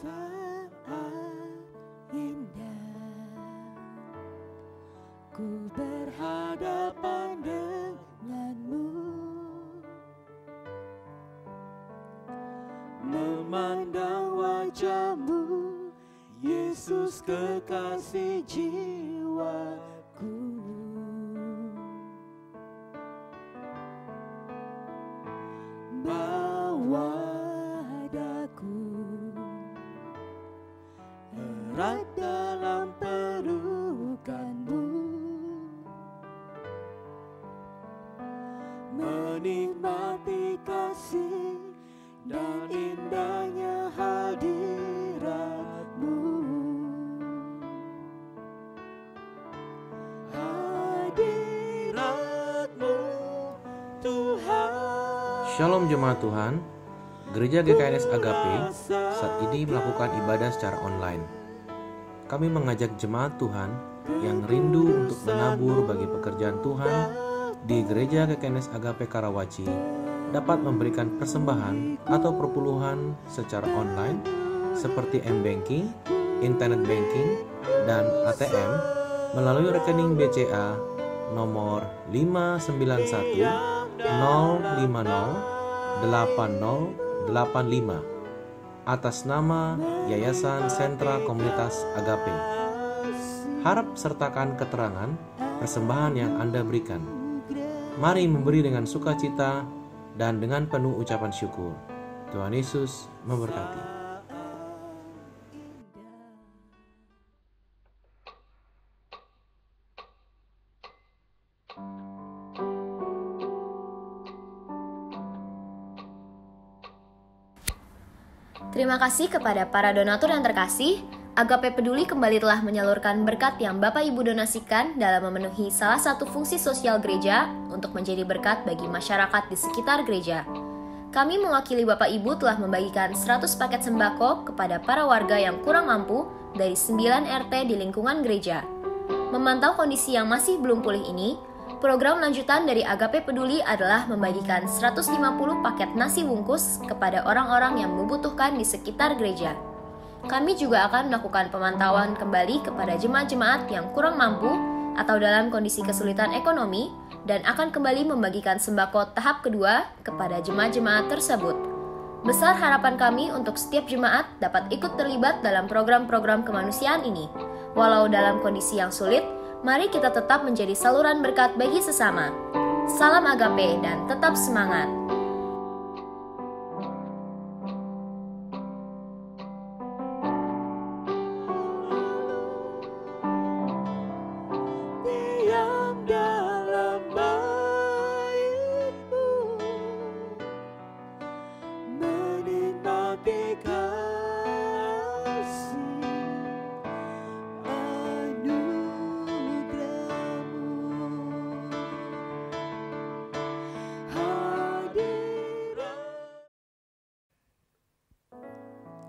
saat indah ku berhadapan denganmu, memandang wajahmu, Yesus kekasih jiwaku. Bawa daku erat dalam pelukanmu, menikmati kasih dan indahnya hadiratmu. Hadiratmu Tuhan. Shalom jemaat Tuhan, Gereja GKNS Agape saat ini melakukan ibadah secara online. Kami mengajak jemaat Tuhan yang rindu untuk menabur bagi pekerjaan Tuhan di Gereja GKNS Agape Karawaci dapat memberikan persembahan atau perpuluhan secara online seperti M-Banking, Internet Banking, dan ATM melalui rekening BCA nomor 591 050 8085 atas nama Yayasan Sentra Komunitas Agape. Harap sertakan keterangan persembahan yang Anda berikan. Mari memberi dengan sukacita dan dengan penuh ucapan syukur. Tuhan Yesus memberkati. Terima kasih kepada para donatur yang terkasih. Agape Peduli kembali telah menyalurkan berkat yang Bapak Ibu donasikan dalam memenuhi salah satu fungsi sosial gereja untuk menjadi berkat bagi masyarakat di sekitar gereja. Kami mewakili Bapak Ibu telah membagikan 100 paket sembako kepada para warga yang kurang mampu dari 9 RT di lingkungan gereja. Memantau kondisi yang masih belum pulih ini, program lanjutan dari Agape Peduli adalah membagikan 150 paket nasi bungkus kepada orang-orang yang membutuhkan di sekitar gereja. Kami juga akan melakukan pemantauan kembali kepada jemaat-jemaat yang kurang mampu atau dalam kondisi kesulitan ekonomi dan akan kembali membagikan sembako tahap kedua kepada jemaat-jemaat tersebut. Besar harapan kami untuk setiap jemaat dapat ikut terlibat dalam program-program kemanusiaan ini. Walau dalam kondisi yang sulit, mari kita tetap menjadi saluran berkat bagi sesama. Salam Agape dan tetap semangat. Diam dalam baitmu, menikmati kasih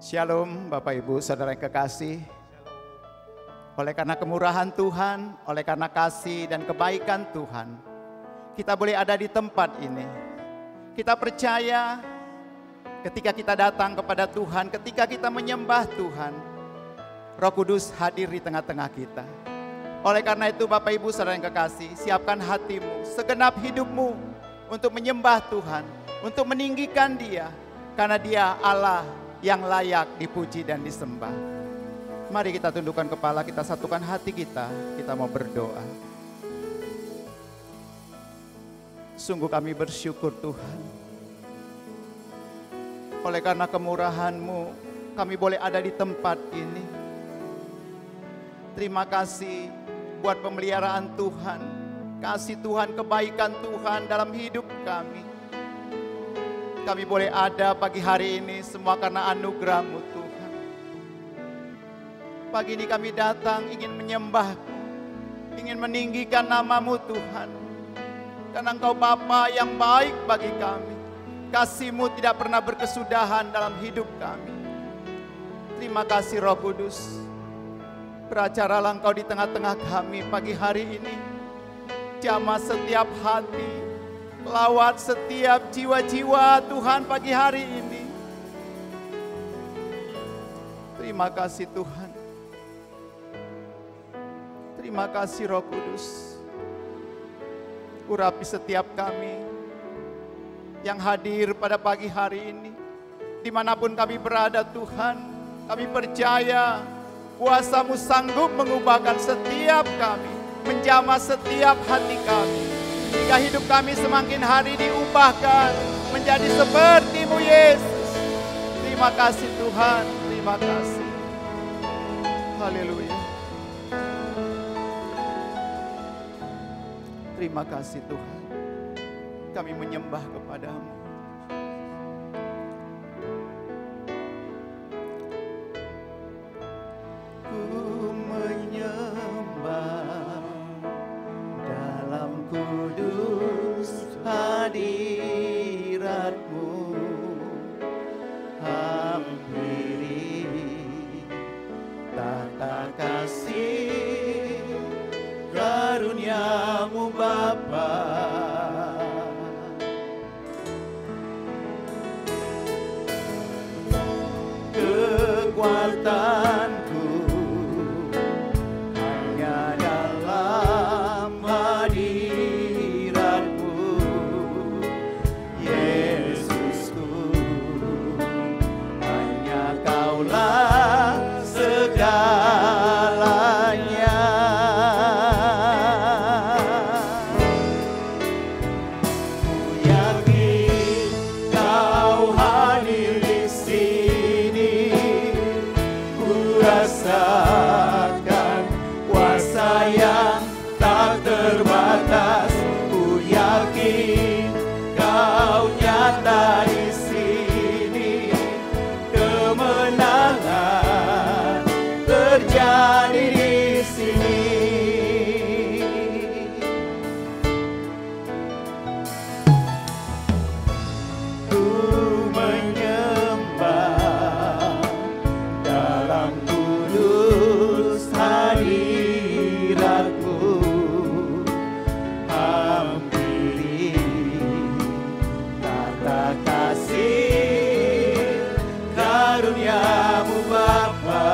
Shalom Bapak Ibu Saudara yang kekasih. Oleh karena kemurahan Tuhan, oleh karena kasih dan kebaikan Tuhan, kita boleh ada di tempat ini. Kita percaya ketika kita datang kepada Tuhan, ketika kita menyembah Tuhan, Roh Kudus hadir di tengah-tengah kita. Oleh karena itu Bapak Ibu Saudara yang kekasih, siapkan hatimu, segenap hidupmu untuk menyembah Tuhan, untuk meninggikan Dia, karena Dia Allah yang layak dipuji dan disembah. Mari kita tundukkan kepala, kita satukan hati kita mau berdoa. Sungguh kami bersyukur Tuhan. Oleh karena kemurahan-Mu, kami boleh ada di tempat ini. Terima kasih buat pemeliharaan Tuhan, kasih Tuhan, kebaikan Tuhan dalam hidup kami. Kami boleh ada pagi hari ini semua karena anugerah-Mu Tuhan. Pagi ini kami datang ingin menyembah-Mu, ingin meninggikan nama-Mu Tuhan. Karena Engkau Bapa yang baik bagi kami. Kasih-Mu tidak pernah berkesudahan dalam hidup kami. Terima kasih Roh Kudus. Beracaralah Engkau di tengah-tengah kami pagi hari ini. Jamah setiap hati, lawat setiap jiwa-jiwa Tuhan pagi hari ini. Terima kasih Tuhan. Terima kasih Roh Kudus. Urapi setiap kami yang hadir pada pagi hari ini. Dimanapun kami berada Tuhan, kami percaya kuasa-Mu sanggup mengubahkan setiap kami, menjamah setiap hati kami. Hingga hidup kami semakin hari diubahkan menjadi seperti-Mu Yesus. Terima kasih Tuhan, terima kasih. Haleluya. Terima kasih Tuhan. Kami menyembah kepada-Mu. Ku menyembah dalam kudus hadirat-Mu. Hampiri tata kasih karunia-Mu Bapa. Kekuatanku hanya dalam hadirat-Mu, Yesusku. Hanya Kaulah segalanya. Ku yakin Kau hadir di sini. Ku rasakan kuasa yang tak terbatas. Ku yakin Kau nyata di sini. Kemenangan terjadi di sini. Ku menyembah dalam kudus hadirat-Mu. Hampiri tata kasih karunia-Mu Bapa.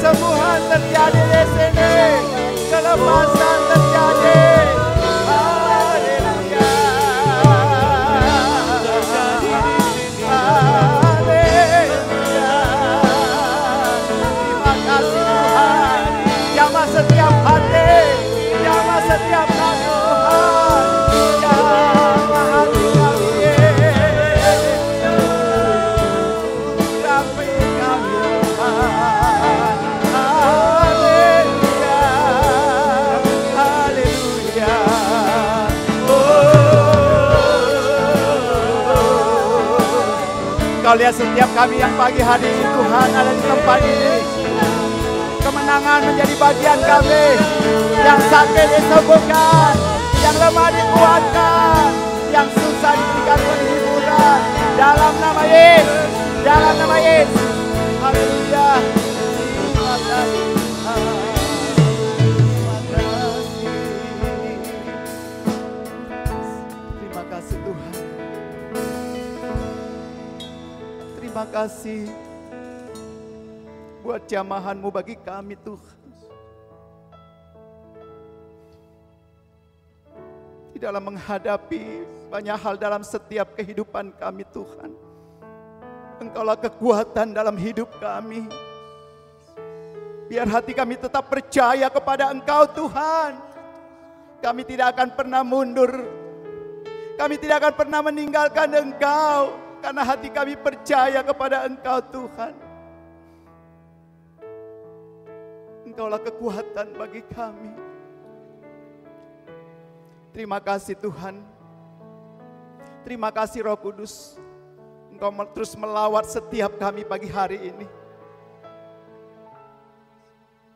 kesembuhan terjadi di sini, kelepasan terjadi. Haleluya. Haleluya. Terima kasih Tuhan. Jamah setiap hati, jamah setiap hati Tuhan. Jamah hati kami. Rapi kami Tuhan. Haleluya. Haleluya. Kau lihat setiap kami yang pagi hari ini Tuhan ada di tempat ini. Kemenangan menjadi bagian kami. Yang sakit disembuhkan, yang lemah dikuatkan, yang susah diberikan penghiburan. Dalam nama Yesus, dalam nama Yesus. Haleluya. Terima kasih Tuhan. Terima kasih Tuhan. Terima kasih buat jamahan-Mu bagi kami Tuhan. Di dalam menghadapi banyak hal dalam setiap kehidupan kami Tuhan. Engkaulah kekuatan dalam hidup kami. Biar hati kami tetap percaya kepada Engkau Tuhan. Kami tidak akan pernah mundur. Kami tidak akan pernah meninggalkan Engkau. Karena hati kami percaya kepada Engkau Tuhan. Engkaulah kekuatan bagi kami. Terima kasih Tuhan. Terima kasih Roh Kudus. Engkau terus melawat setiap kami pagi hari ini.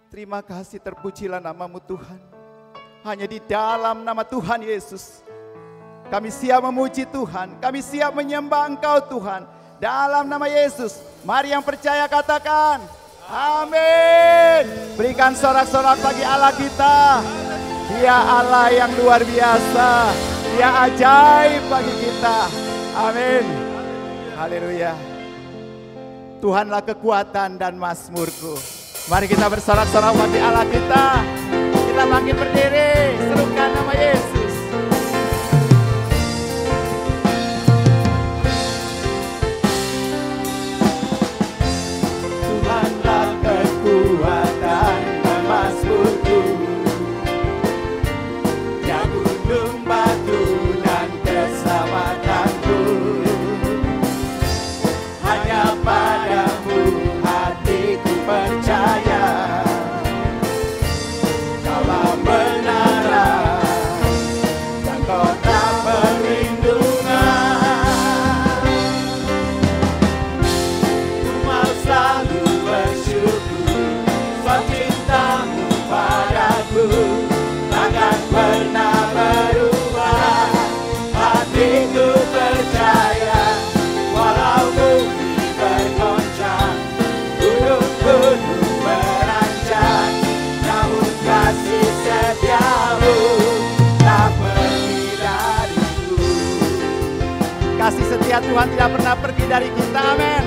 Terima kasih, terpujilah nama-Mu Tuhan. Hanya di dalam nama Tuhan Yesus kami siap memuji Tuhan. Kami siap menyembah Engkau Tuhan. Dalam nama Yesus. Mari yang percaya katakan amin. Berikan sorak-sorak bagi Allah kita. Dia Allah yang luar biasa. Dia ajaib bagi kita. Amin. Haleluya. Tuhanlah kekuatan dan mazmurku. Mari kita bersorak-sorak bagi Allah kita. Kita bangkit berdiri. Serukan nama Yesus. Tuhanlah kekuatan dan mazmurku. Ya gunung batu dan keselamatanku. Hanya padamu hatiku percaya. Kaulah menara dan kota perlindungan. Ku mau selalu bersyukur sebab cintamu padaku takkan pernah berubah. Hatiku percaya walau bumi bergoncang, gunung-gunung beranjak, namun kasih setiamu tak pergi dariku. Kasih setia Tuhan tidak pernah pergi dari kita, amin.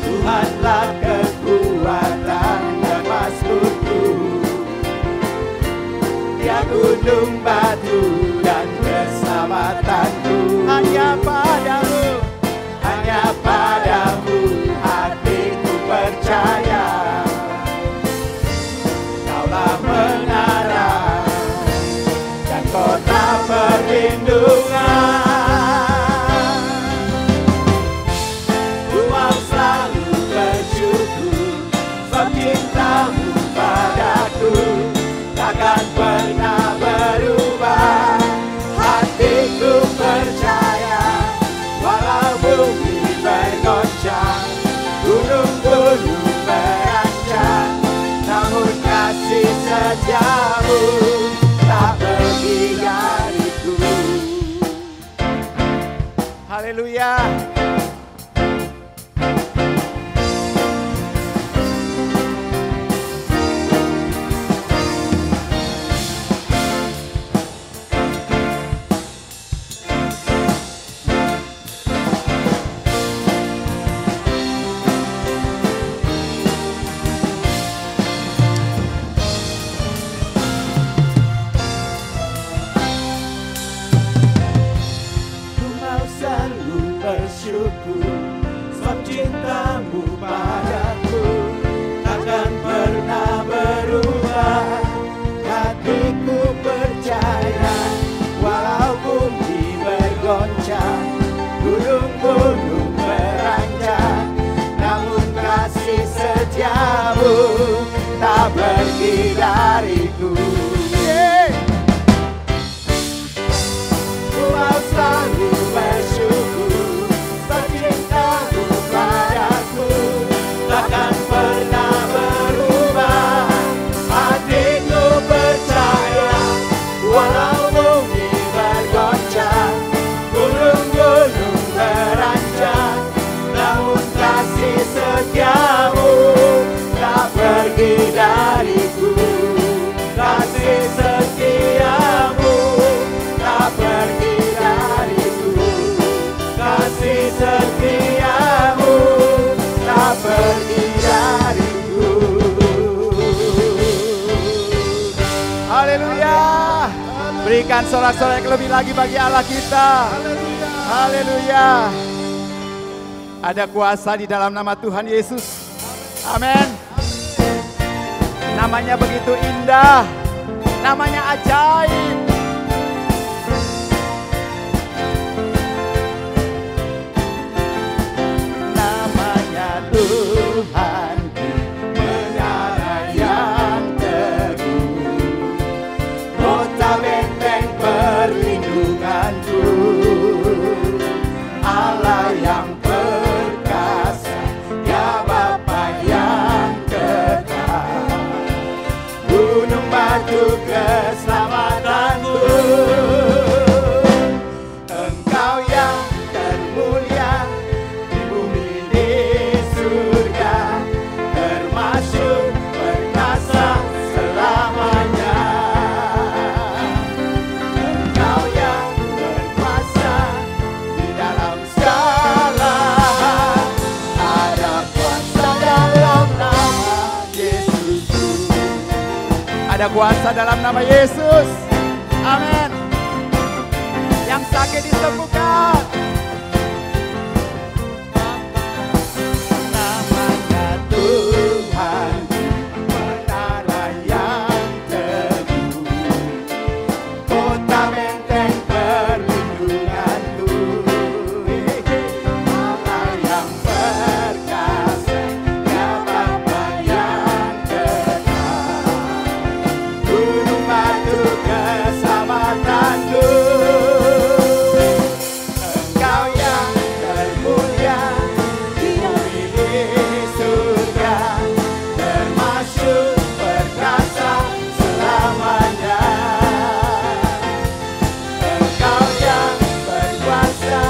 Tuhanlah kekuatan dan mazmurku. Dia gunung batu dan keselamatanku. Hanya padamu hatiku percaya. Kaulah menara dan kota perlindungan. Ku mau selalu bersyukur sebab cintamu padaku takkan pernah berubah. Berikan sorak-sorai yang lebih lagi bagi Allah kita. Haleluya. Ada kuasa di dalam nama Tuhan Yesus. Amin. Namanya begitu indah. Namanya ajaib. Namanya Tuhan. Allah yang perkasa, ya Bapa yang kekal, gunung batu keselamatanku. Engkau yang termulia di bumi di surga, termasuk perkasa selamanya. Engkau yang berkuasa di dalam segala hal, ada kuasa dalam nama Yesus. Ada kuasa dalam nama Yesus. Amin. Yang sakit disembuhkan. Namanya Tuhan, menara yang teguh, kota benteng perlindunganku. Allah yang perkasa, ya Bapa yang kekal, gunung batu keselamatanku. Engkau yang termulia di bumi di surga, termasuk perkasa selamanya. Engkau yang berkuasa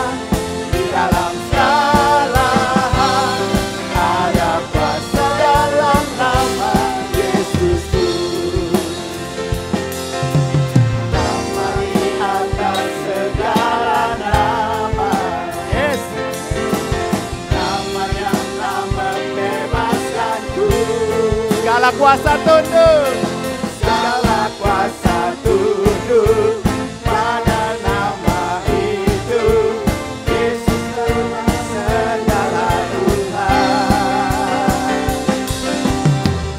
di dalam segala hal, ada kuasa dalam nama Yesusku. Nama di atas segala nama, yes. Nama yang telah membebaskanku. Segala kuasa tunduk, segala kuasa tunduk pada nama itu. Yesus segala Tuhan.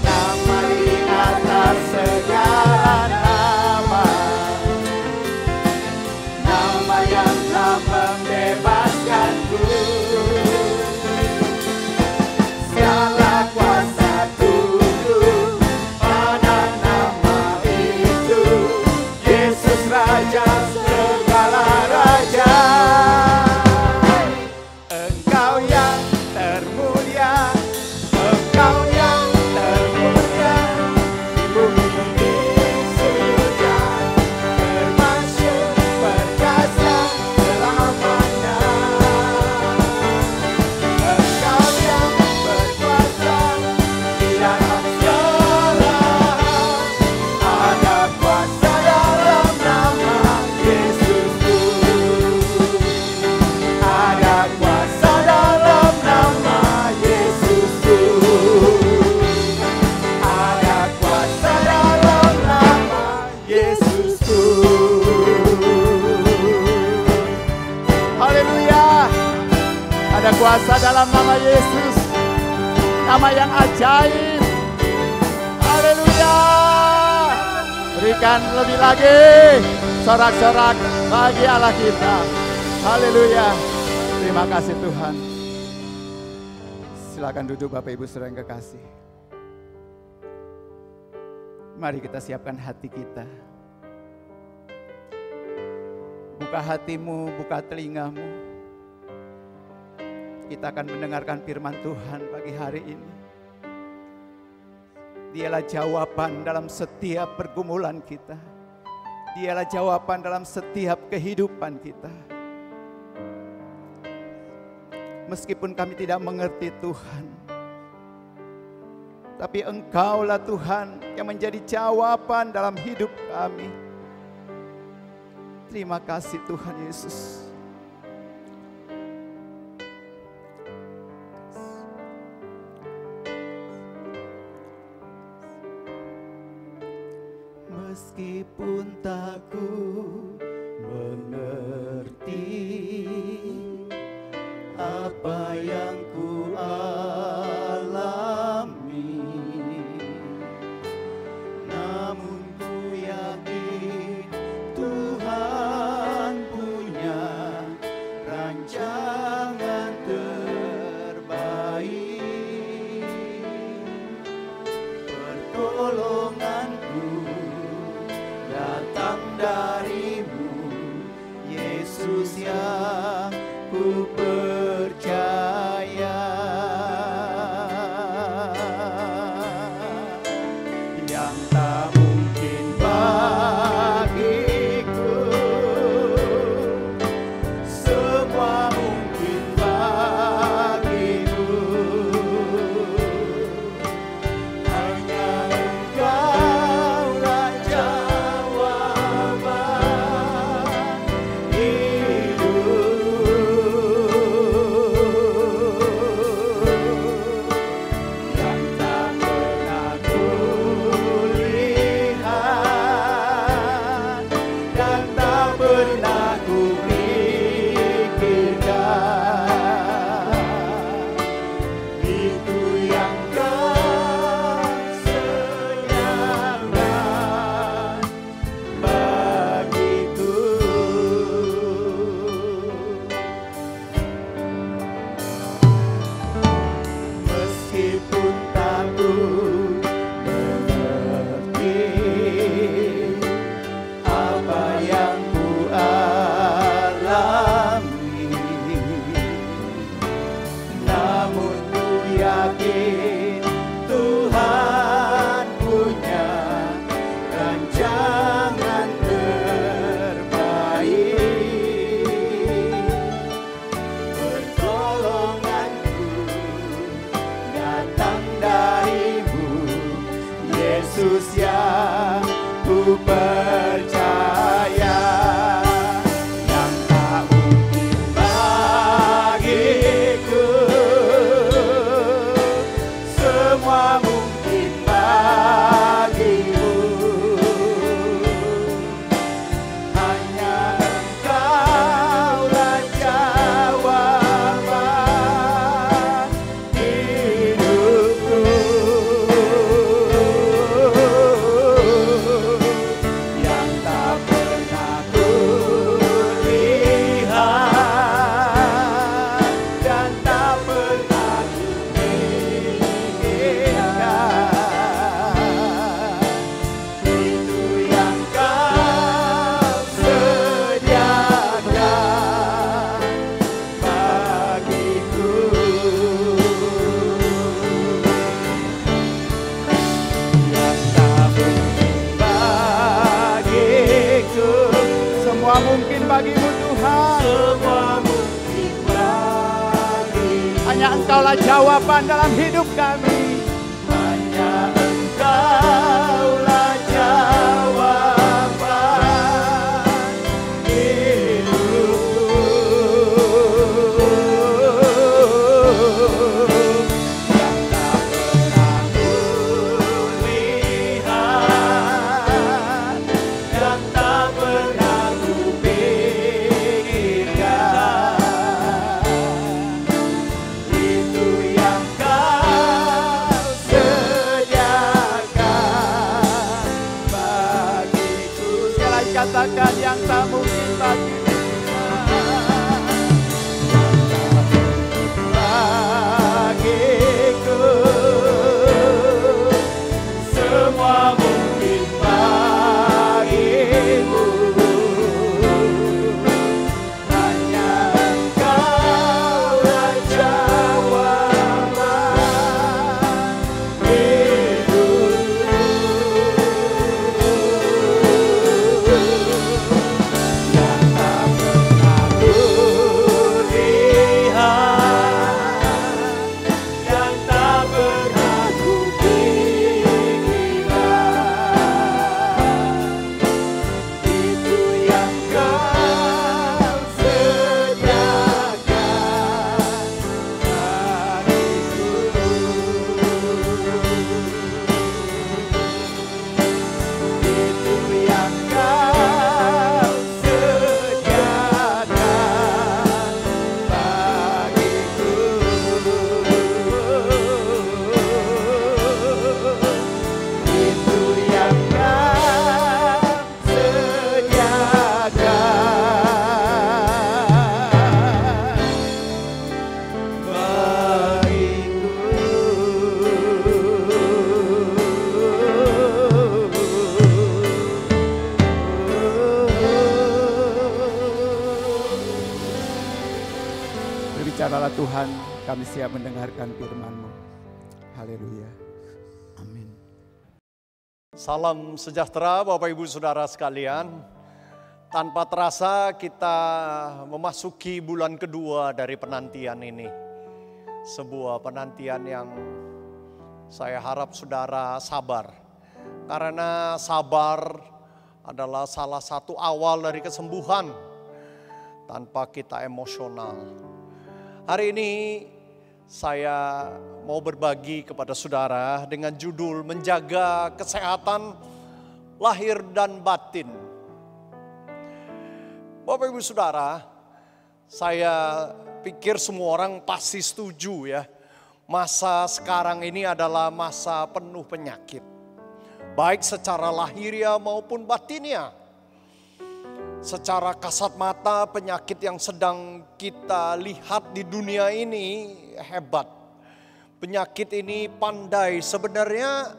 Nama di atas segala nama, nama yang telah membebaskanku. Segala kuasa tunduk pada nama itu. Yesus Raja segala raja. Engkau yang termulia, Engkau yang termulia di bumi di surga, termasuk perkasa selamanya. Engkau yang berkuasa di dalam segala hal, ada kuasa dalam nama Yesusku. Ada kuasa dalam nama Yesusku. Ada kuasa dalam nama Yesusku. Haleluya. Ada kuasa dalam nama Yesus. Nama yang ajaib. Haleluya. Berikan lebih lagi sorak-sorak bagi Allah kita. Haleluya. Terima kasih Tuhan. Silakan duduk Bapak Ibu Saudara yang kekasih. Mari kita siapkan hati kita. Buka hatimu, buka telingamu. Kita akan mendengarkan firman Tuhan pagi hari ini. Dialah jawaban dalam setiap pergumulan kita. Dialah jawaban dalam setiap kehidupan kita. Meskipun kami tidak mengerti Tuhan, tapi Engkaulah Tuhan yang menjadi jawaban dalam hidup kami. Terima kasih Tuhan Yesus. Meskipun tak ku mengerti apa yang ku alami, namun ku yakin Tuhan punya rancangan terbaik. Pertolonganku datang darimu, Yesus yang ku percaya. Yang tak mungkin bagiku, semua mungkin bagimu. Hanya Engkau Raja jawaban hidup. Yang tak pernah kulihat dan tak pernah kupikirkan, itu yang Kau sediakan bagiku. Meskipun tak ku mengerti apa yang ku alami, namun ku yakin Tuhan punya rancangan terbaik. Pertolonganku datang darimu, Yesus yang ku percaya. Yang tak mungkin bagiku, semua mungkin bagimu. Hanya Engkau Raja jawaban hidupku. Yang tak pernah kulihat dan tak pernah kupikirkan, itu yang Kau sediakan bagiku. Yang tak mungkin bagiku, semua mungkin bagimu Tuhan. Semua mungkin bagimu. Hanya Engkaulah jawaban dalam hidup kami. Hanya Engkaulah jawaban hidupku. Yang tak pernah kulihat dan tak pernah kupikirkan, itu yang Kau sediakan bagiku. Sekali lagi katakan, yang tak mungkin bagiku, bagiku, semua mungkin bagimu. Hanya Engkau Raja jawaban hidupku. Yang tak Biarlah Tuhan kami siap mendengarkan firman-Mu. Haleluya. Amin. Salam sejahtera Bapak Ibu Saudara sekalian. Tanpa terasa kita memasuki bulan kedua dari penantian ini. Sebuah penantian yang saya harap saudara sabar. Karena sabar adalah salah satu awal dari kesembuhan tanpa kita emosional. Hari ini saya mau berbagi kepada saudara dengan judul menjaga kesehatan lahir dan batin. Bapak Ibu Saudara, saya pikir semua orang pasti setuju ya. Masa sekarang ini adalah masa penuh penyakit. Baik secara lahiriah maupun batinia. Secara kasat mata penyakit yang sedang kita lihat di dunia ini hebat. Penyakit ini pandai sebenarnya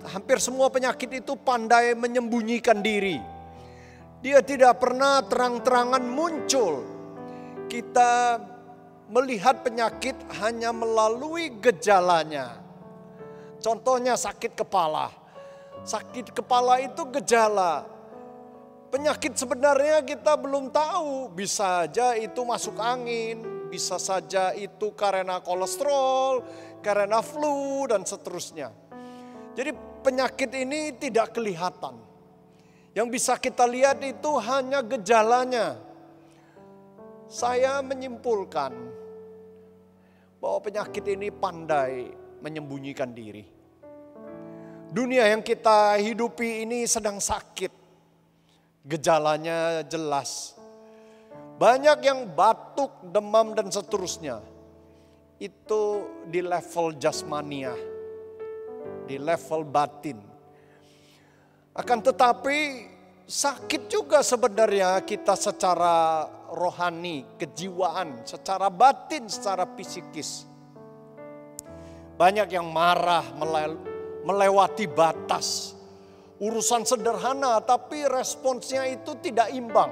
hampir semua penyakit itu pandai menyembunyikan diri. Dia tidak pernah terang-terangan muncul. Kita melihat penyakit hanya melalui gejalanya. Contohnya sakit kepala. Sakit kepala itu gejala. Penyakit sebenarnya kita belum tahu, bisa saja itu masuk angin, bisa saja itu karena kolesterol, karena flu dan seterusnya. Jadi penyakit ini tidak kelihatan. Yang bisa kita lihat itu hanya gejalanya. Saya menyimpulkan bahwa penyakit ini pandai menyembunyikan diri. Dunia yang kita hidupi ini sedang sakit. Gejalanya jelas. Banyak yang batuk, demam dan seterusnya. Itu di level jasmania, di level batin. Akan tetapi sakit juga sebenarnya kita secara rohani, kejiwaan, secara batin, secara psikis. Banyak yang marah melewati batas. Urusan sederhana tapi responsnya itu tidak imbang.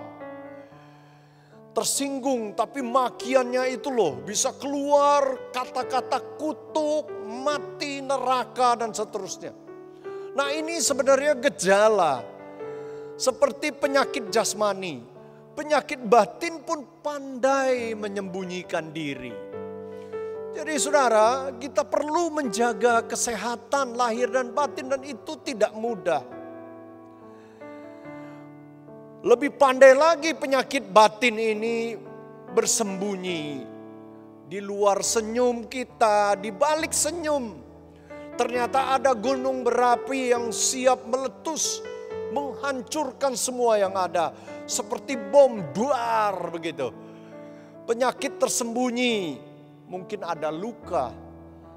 Tersinggung tapi makiannya itu loh bisa keluar kata-kata kutuk, mati, neraka dan seterusnya. Nah ini sebenarnya gejala. Seperti penyakit jasmani. Penyakit batin pun pandai menyembunyikan diri. Jadi saudara, kita perlu menjaga kesehatan lahir dan batin dan itu tidak mudah. Lebih pandai lagi penyakit batin ini bersembunyi. Di luar senyum kita, di balik senyum. Ternyata ada gunung berapi yang siap meletus, menghancurkan semua yang ada. Seperti bom buar begitu. Penyakit tersembunyi. Mungkin ada luka,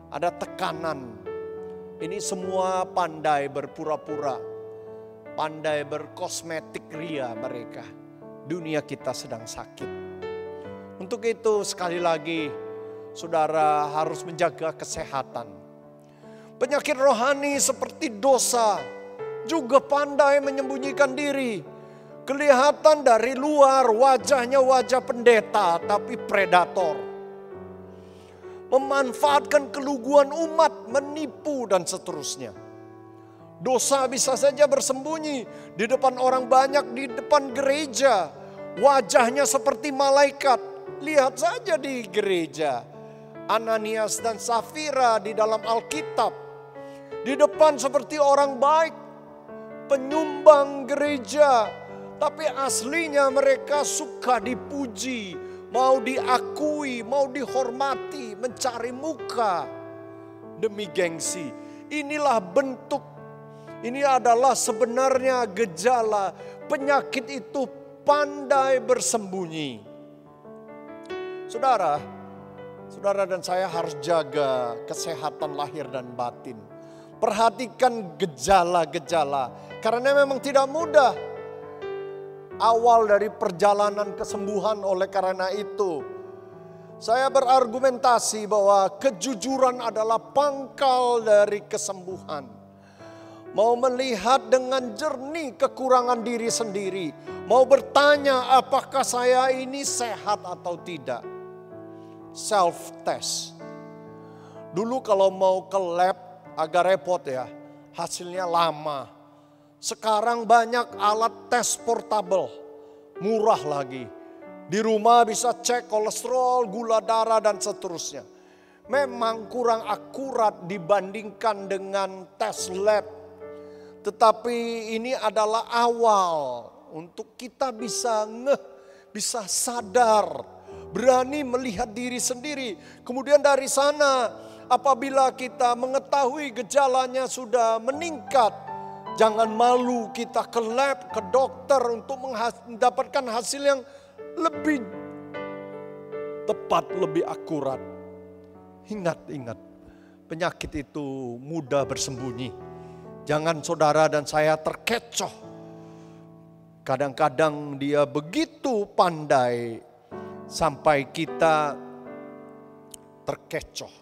ada tekanan. Ini semua pandai berpura-pura. Pandai berkosmetik ria mereka. Dunia kita sedang sakit. Untuk itu sekali lagi saudara harus menjaga kesehatan. Penyakit rohani seperti dosa juga pandai menyembunyikan diri. Kelihatan dari luar wajahnya wajah pendeta tapi predator. Memanfaatkan keluguan umat, menipu dan seterusnya. Dosa bisa saja bersembunyi di depan orang banyak, di depan gereja. Wajahnya seperti malaikat. Lihat saja di gereja. Ananias dan Safira di dalam Alkitab. Di depan seperti orang baik. Penyumbang gereja. Tapi aslinya mereka suka dipuji. Mau diakui, mau dihormati, mencari muka. Demi gengsi. Inilah bentuk. Ini adalah sebenarnya gejala penyakit itu pandai bersembunyi. Saudara dan saya harus jaga kesehatan lahir dan batin. Perhatikan gejala-gejala karena memang tidak mudah. Awal dari perjalanan kesembuhan oleh karena itu. Saya berargumentasi bahwa kejujuran adalah pangkal dari kesembuhan. mau melihat dengan jernih kekurangan diri sendiri, mau bertanya apakah saya ini sehat atau tidak. Self test. Dulu kalau mau ke lab agak repot ya, hasilnya lama. Sekarang banyak alat tes portable, murah lagi. Di rumah bisa cek kolesterol, gula darah dan seterusnya. Memang kurang akurat dibandingkan dengan tes lab. Tetapi ini adalah awal untuk kita bisa bisa sadar, berani melihat diri sendiri. Kemudian dari sana apabila kita mengetahui gejalanya sudah meningkat, jangan malu kita ke lab, ke dokter untuk mendapatkan hasil yang lebih tepat, lebih akurat. Ingat, penyakit itu mudah bersembunyi. Jangan saudara dan saya terkecoh. Kadang-kadang dia begitu pandai sampai kita terkecoh.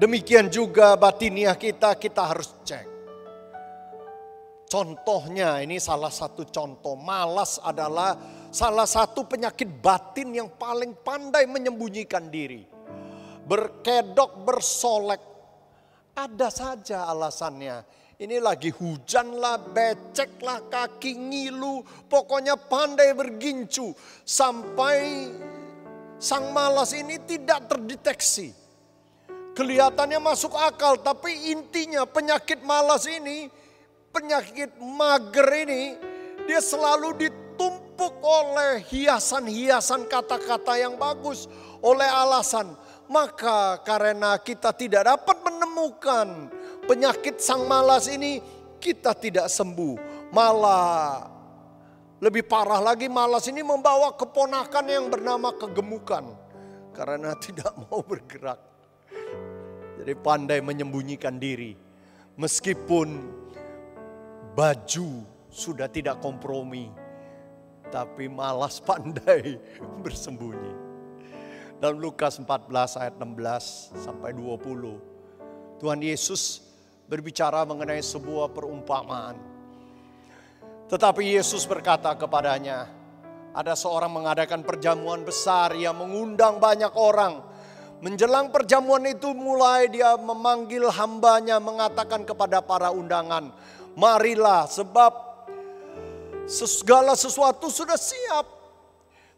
Demikian juga batiniah kita harus cek. Contohnya, ini salah satu contoh, malas adalah salah satu penyakit batin yang paling pandai menyembunyikan diri. Berkedok, bersolek, ada saja alasannya. Ini lagi hujan lah, becek lah, kaki ngilu, pokoknya pandai bergincu. Sampai sang malas ini tidak terdeteksi. Kelihatannya masuk akal, tapi intinya penyakit malas ini, penyakit mager ini, dia selalu ditumpuk oleh hiasan-hiasan kata-kata yang bagus, oleh alasan. Maka karena kita tidak dapat menemukan penyakit sang malas ini, kita tidak sembuh. Malah lebih parah lagi, malas ini membawa keponakan yang bernama kegemukan. Karena tidak mau bergerak. Jadi pandai menyembunyikan diri. Meskipun baju sudah tidak kompromi, tapi malas pandai bersembunyi. Dalam Lukas 14 ayat 16 sampai 20, Tuhan Yesus berbicara mengenai sebuah perumpamaan. Tetapi Yesus berkata kepadanya, ada seorang mengadakan perjamuan besar yang mengundang banyak orang. Menjelang perjamuan itu mulai dia memanggil hambanya, mengatakan kepada para undangan, marilah sebab segala sesuatu sudah siap.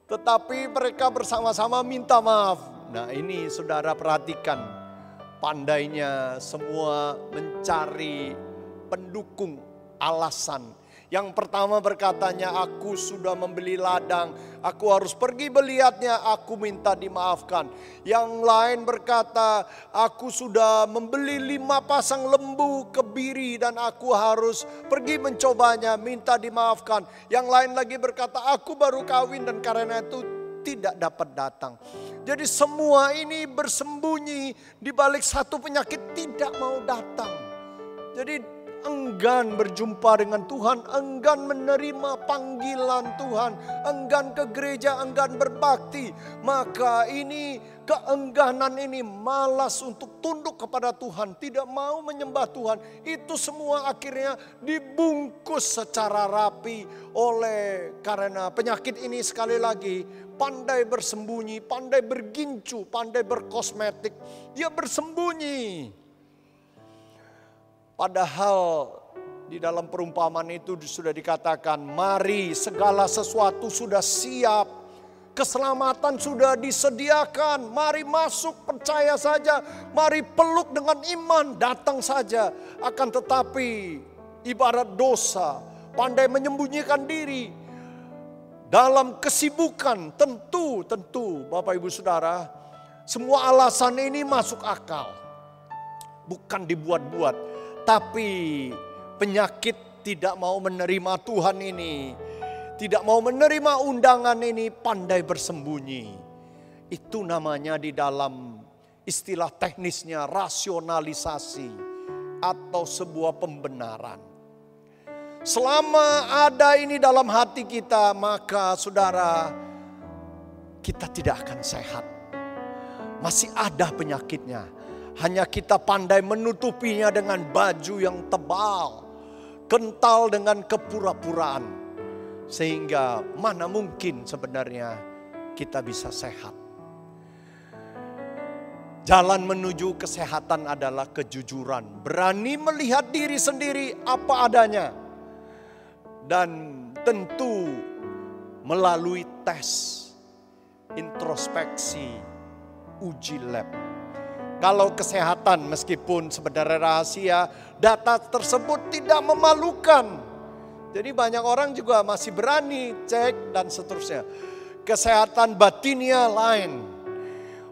Tetapi mereka bersama-sama minta maaf. Nah ini saudara perhatikan, pandainya semua mencari pendukung alasan. Yang pertama berkatanya, aku sudah membeli ladang, aku harus pergi melihatnya, aku minta dimaafkan. Yang lain berkata, aku sudah membeli 5 pasang lembu kebiri dan aku harus pergi mencobanya, minta dimaafkan. Yang lain lagi berkata, aku baru kawin dan karena itu tidak dapat datang. Jadi semua ini bersembunyi di balik satu penyakit, tidak mau datang. Jadi enggan berjumpa dengan Tuhan, enggan menerima panggilan Tuhan, enggan ke gereja, enggan berbakti. Maka ini keengganan ini, malas untuk tunduk kepada Tuhan, tidak mau menyembah Tuhan. Itu semua akhirnya dibungkus secara rapi oleh karena penyakit ini sekali lagi pandai bersembunyi, pandai bergincu, pandai berkosmetik. Dia bersembunyi. Padahal di dalam perumpamaan itu sudah dikatakan, mari segala sesuatu sudah siap. Keselamatan sudah disediakan, mari masuk, percaya saja. Mari peluk dengan iman, datang saja. Akan tetapi ibarat dosa, pandai menyembunyikan diri. Dalam kesibukan tentu Bapak Ibu Saudara, semua alasan ini masuk akal. Bukan dibuat-buat. Tapi penyakit tidak mau menerima Tuhan ini, tidak mau menerima undangan ini, pandai bersembunyi. Itu namanya di dalam istilah teknisnya rasionalisasi atau sebuah pembenaran. Selama ada ini dalam hati kita, maka saudara, kita tidak akan sehat. Masih ada penyakitnya. Hanya kita pandai menutupinya dengan baju yang tebal. kental dengan kepura-puraan. Sehingga mana mungkin sebenarnya kita bisa sehat. Jalan menuju kesehatan adalah kejujuran. Berani melihat diri sendiri apa adanya. Dan tentu melalui tes, introspeksi, uji lab. Kalau kesehatan meskipun sebenarnya rahasia, data tersebut tidak memalukan. Jadi banyak orang juga masih berani cek dan seterusnya. Kesehatan batinnya lain.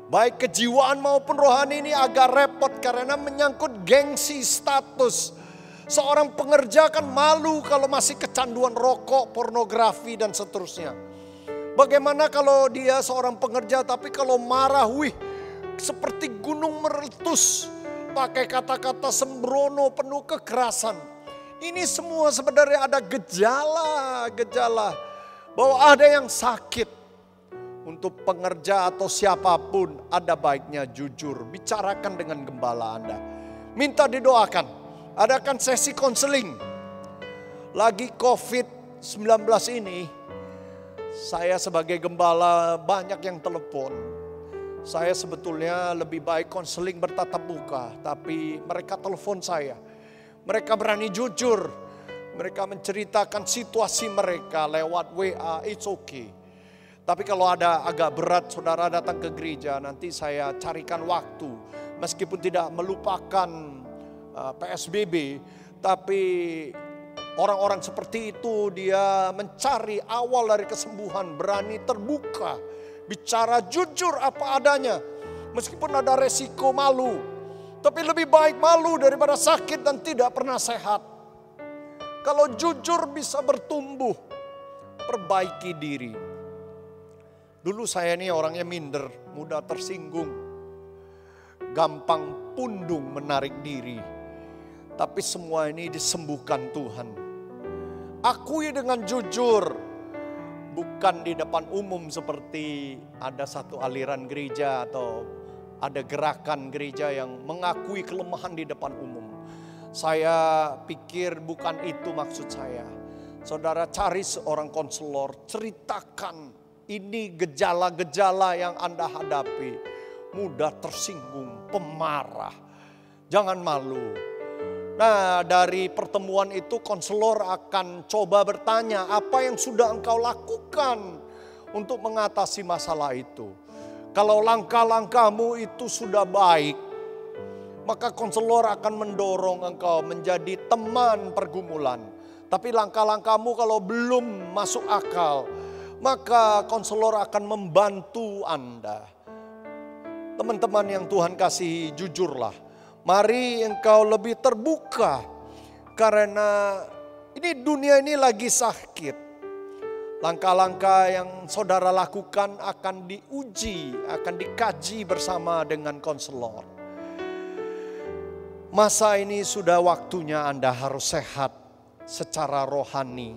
Baik kejiwaan maupun rohani ini agak repot karena menyangkut gengsi status. Seorang pengerja kan malu kalau masih kecanduan rokok, pornografi dan seterusnya. Bagaimana kalau dia seorang pengerja tapi kalau marah, seperti gunung meletus. Pakai kata-kata sembrono penuh kekerasan. Ini semua sebenarnya ada gejala-gejala bahwa ada yang sakit. Untuk pengerja atau siapapun ada baiknya jujur. Bicarakan dengan gembala Anda. Minta didoakan. Adakan sesi konseling. Lagi COVID-19 ini, saya sebagai gembala banyak yang telepon. Saya sebetulnya lebih baik konseling bertatap muka. Tapi mereka telepon saya. Mereka berani jujur. Mereka menceritakan situasi mereka lewat WA, it's okay. Tapi kalau ada agak berat saudara datang ke gereja, nanti saya carikan waktu. Meskipun tidak melupakan PSBB, tapi orang-orang seperti itu dia mencari awal dari kesembuhan, berani terbuka, bicara jujur apa adanya. Meskipun ada resiko malu, tapi lebih baik malu daripada sakit dan tidak pernah sehat. Kalau jujur bisa bertumbuh, perbaiki diri. Dulu saya ini orangnya minder, mudah tersinggung, gampang pundung menarik diri. Tapi semua ini disembuhkan Tuhan. Akui dengan jujur, bukan di depan umum seperti ada satu aliran gereja atau ada gerakan gereja yang mengakui kelemahan di depan umum. Saya pikir bukan itu maksud saya. Saudara cari seorang konselor, ceritakan ini gejala-gejala yang Anda hadapi. Mudah tersinggung, pemarah. Jangan malu. Nah, dari pertemuan itu konselor akan coba bertanya apa yang sudah engkau lakukan untuk mengatasi masalah itu. Kalau langkah-langkahmu itu sudah baik, maka konselor akan mendorong engkau menjadi teman pergumulan. Tapi langkah-langkahmu kalau belum masuk akal, maka konselor akan membantu Anda. Teman-teman yang Tuhan kasihi, jujurlah. Mari engkau lebih terbuka. Karena ini dunia ini lagi sakit. Langkah-langkah yang saudara lakukan akan diuji, akan dikaji bersama dengan konselor. Masa ini sudah waktunya Anda harus sehat secara rohani,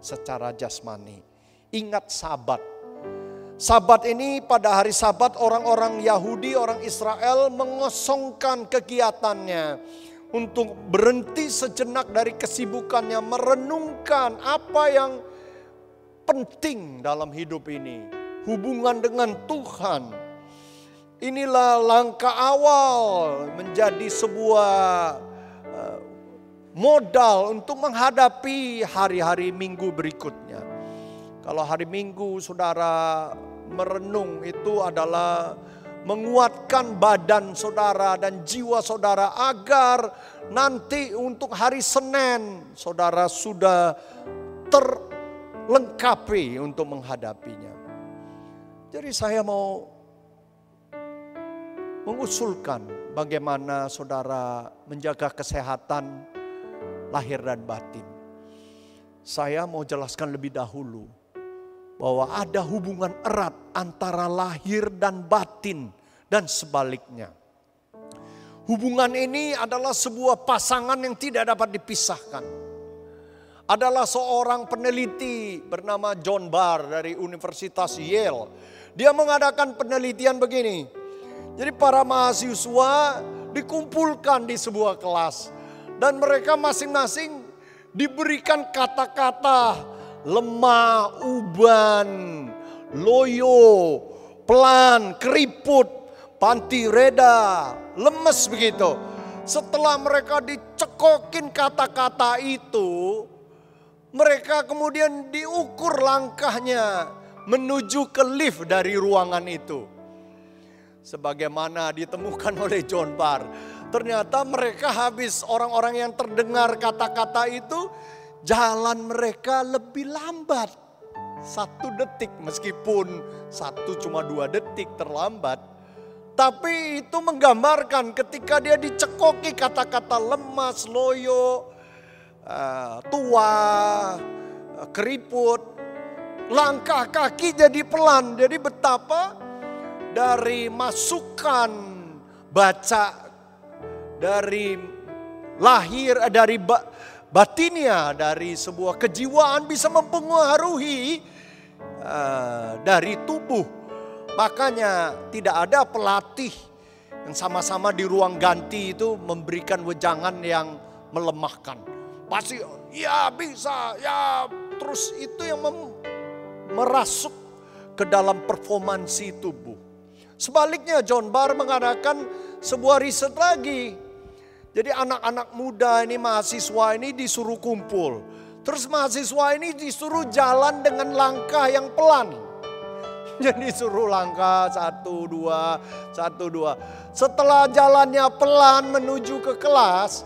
secara jasmani. Ingat Sabat. Sabat ini pada hari Sabat orang-orang Yahudi, orang Israel mengosongkan kegiatannya untuk berhenti sejenak dari kesibukannya, merenungkan apa yang penting dalam hidup ini, hubungan dengan Tuhan. Inilah langkah awal menjadi sebuah modal untuk menghadapi hari-hari minggu berikutnya. Kalau hari Minggu saudara merenung, itu adalah menguatkan badan saudara dan jiwa saudara agar nanti untuk hari Senin saudara sudah terlengkapi untuk menghadapinya. Jadi saya mau mengusulkan bagaimana saudara menjaga kesehatan lahir dan batin. Saya mau jelaskan lebih dahulu bahwa ada hubungan erat antara lahir dan batin dan sebaliknya. Hubungan ini adalah sebuah pasangan yang tidak dapat dipisahkan. Adalah seorang peneliti bernama John Barr dari Universitas Yale. Dia mengadakan penelitian begini. Jadi para mahasiswa dikumpulkan di sebuah kelas dan mereka masing-masing diberikan kata-kata lemah, uban, loyo, pelan, keriput, panti reda, lemes begitu. Setelah mereka dicekokin kata-kata itu, mereka kemudian diukur langkahnya menuju ke lift dari ruangan itu. Sebagaimana ditemukan oleh John Barr, ternyata mereka habis orang-orang yang terdengar kata-kata itu, jalan mereka lebih lambat. 1 detik, meskipun 1 cuma 2 detik terlambat. Tapi itu menggambarkan ketika dia dicekoki kata-kata lemas, loyo, tua, keriput, langkah kaki jadi pelan. Jadi betapa dari masukan baca, dari lahir, dari batinia, dari sebuah kejiwaan bisa mempengaruhi dari tubuh. Makanya tidak ada pelatih yang sama-sama di ruang ganti itu memberikan wejangan yang melemahkan. Pasti ya bisa, ya terus itu yang merasuk ke dalam performansi tubuh. Sebaliknya John Barr mengadakan sebuah riset lagi. Jadi anak-anak muda ini, mahasiswa ini disuruh kumpul. Terus mahasiswa ini disuruh jalan dengan langkah yang pelan. Jadi suruh langkah 1, 2, 1, 2. Setelah jalannya pelan menuju ke kelas,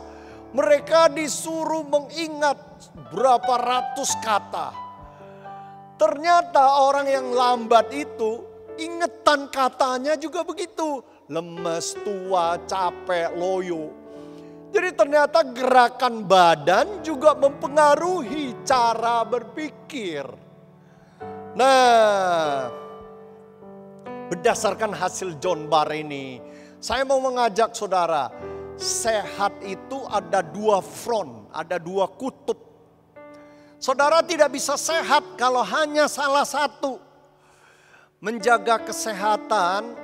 mereka disuruh mengingat berapa ratus kata. Ternyata orang yang lambat itu, ingetan katanya juga begitu. Lemes, tua, capek, loyo. Jadi ternyata gerakan badan juga mempengaruhi cara berpikir. Nah, berdasarkan hasil John Barr ini, saya mau mengajak saudara, sehat itu ada 2 front, ada 2 kutub. Saudara tidak bisa sehat kalau hanya salah satu. Menjaga kesehatan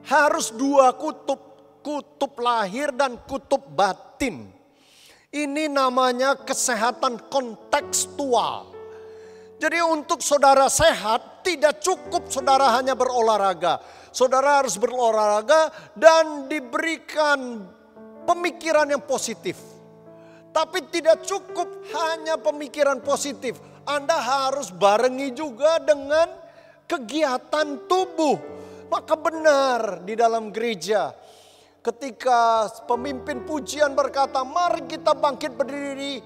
harus 2 kutub. Kutub lahir dan kutub batin. Ini namanya kesehatan kontekstual. Jadi untuk saudara sehat tidak cukup saudara hanya berolahraga. Saudara harus berolahraga dan diberikan pemikiran yang positif. Tapi tidak cukup hanya pemikiran positif. Anda harus barengi juga dengan kegiatan tubuh. Maka benar di dalam gereja, ketika pemimpin pujian berkata, mari kita bangkit berdiri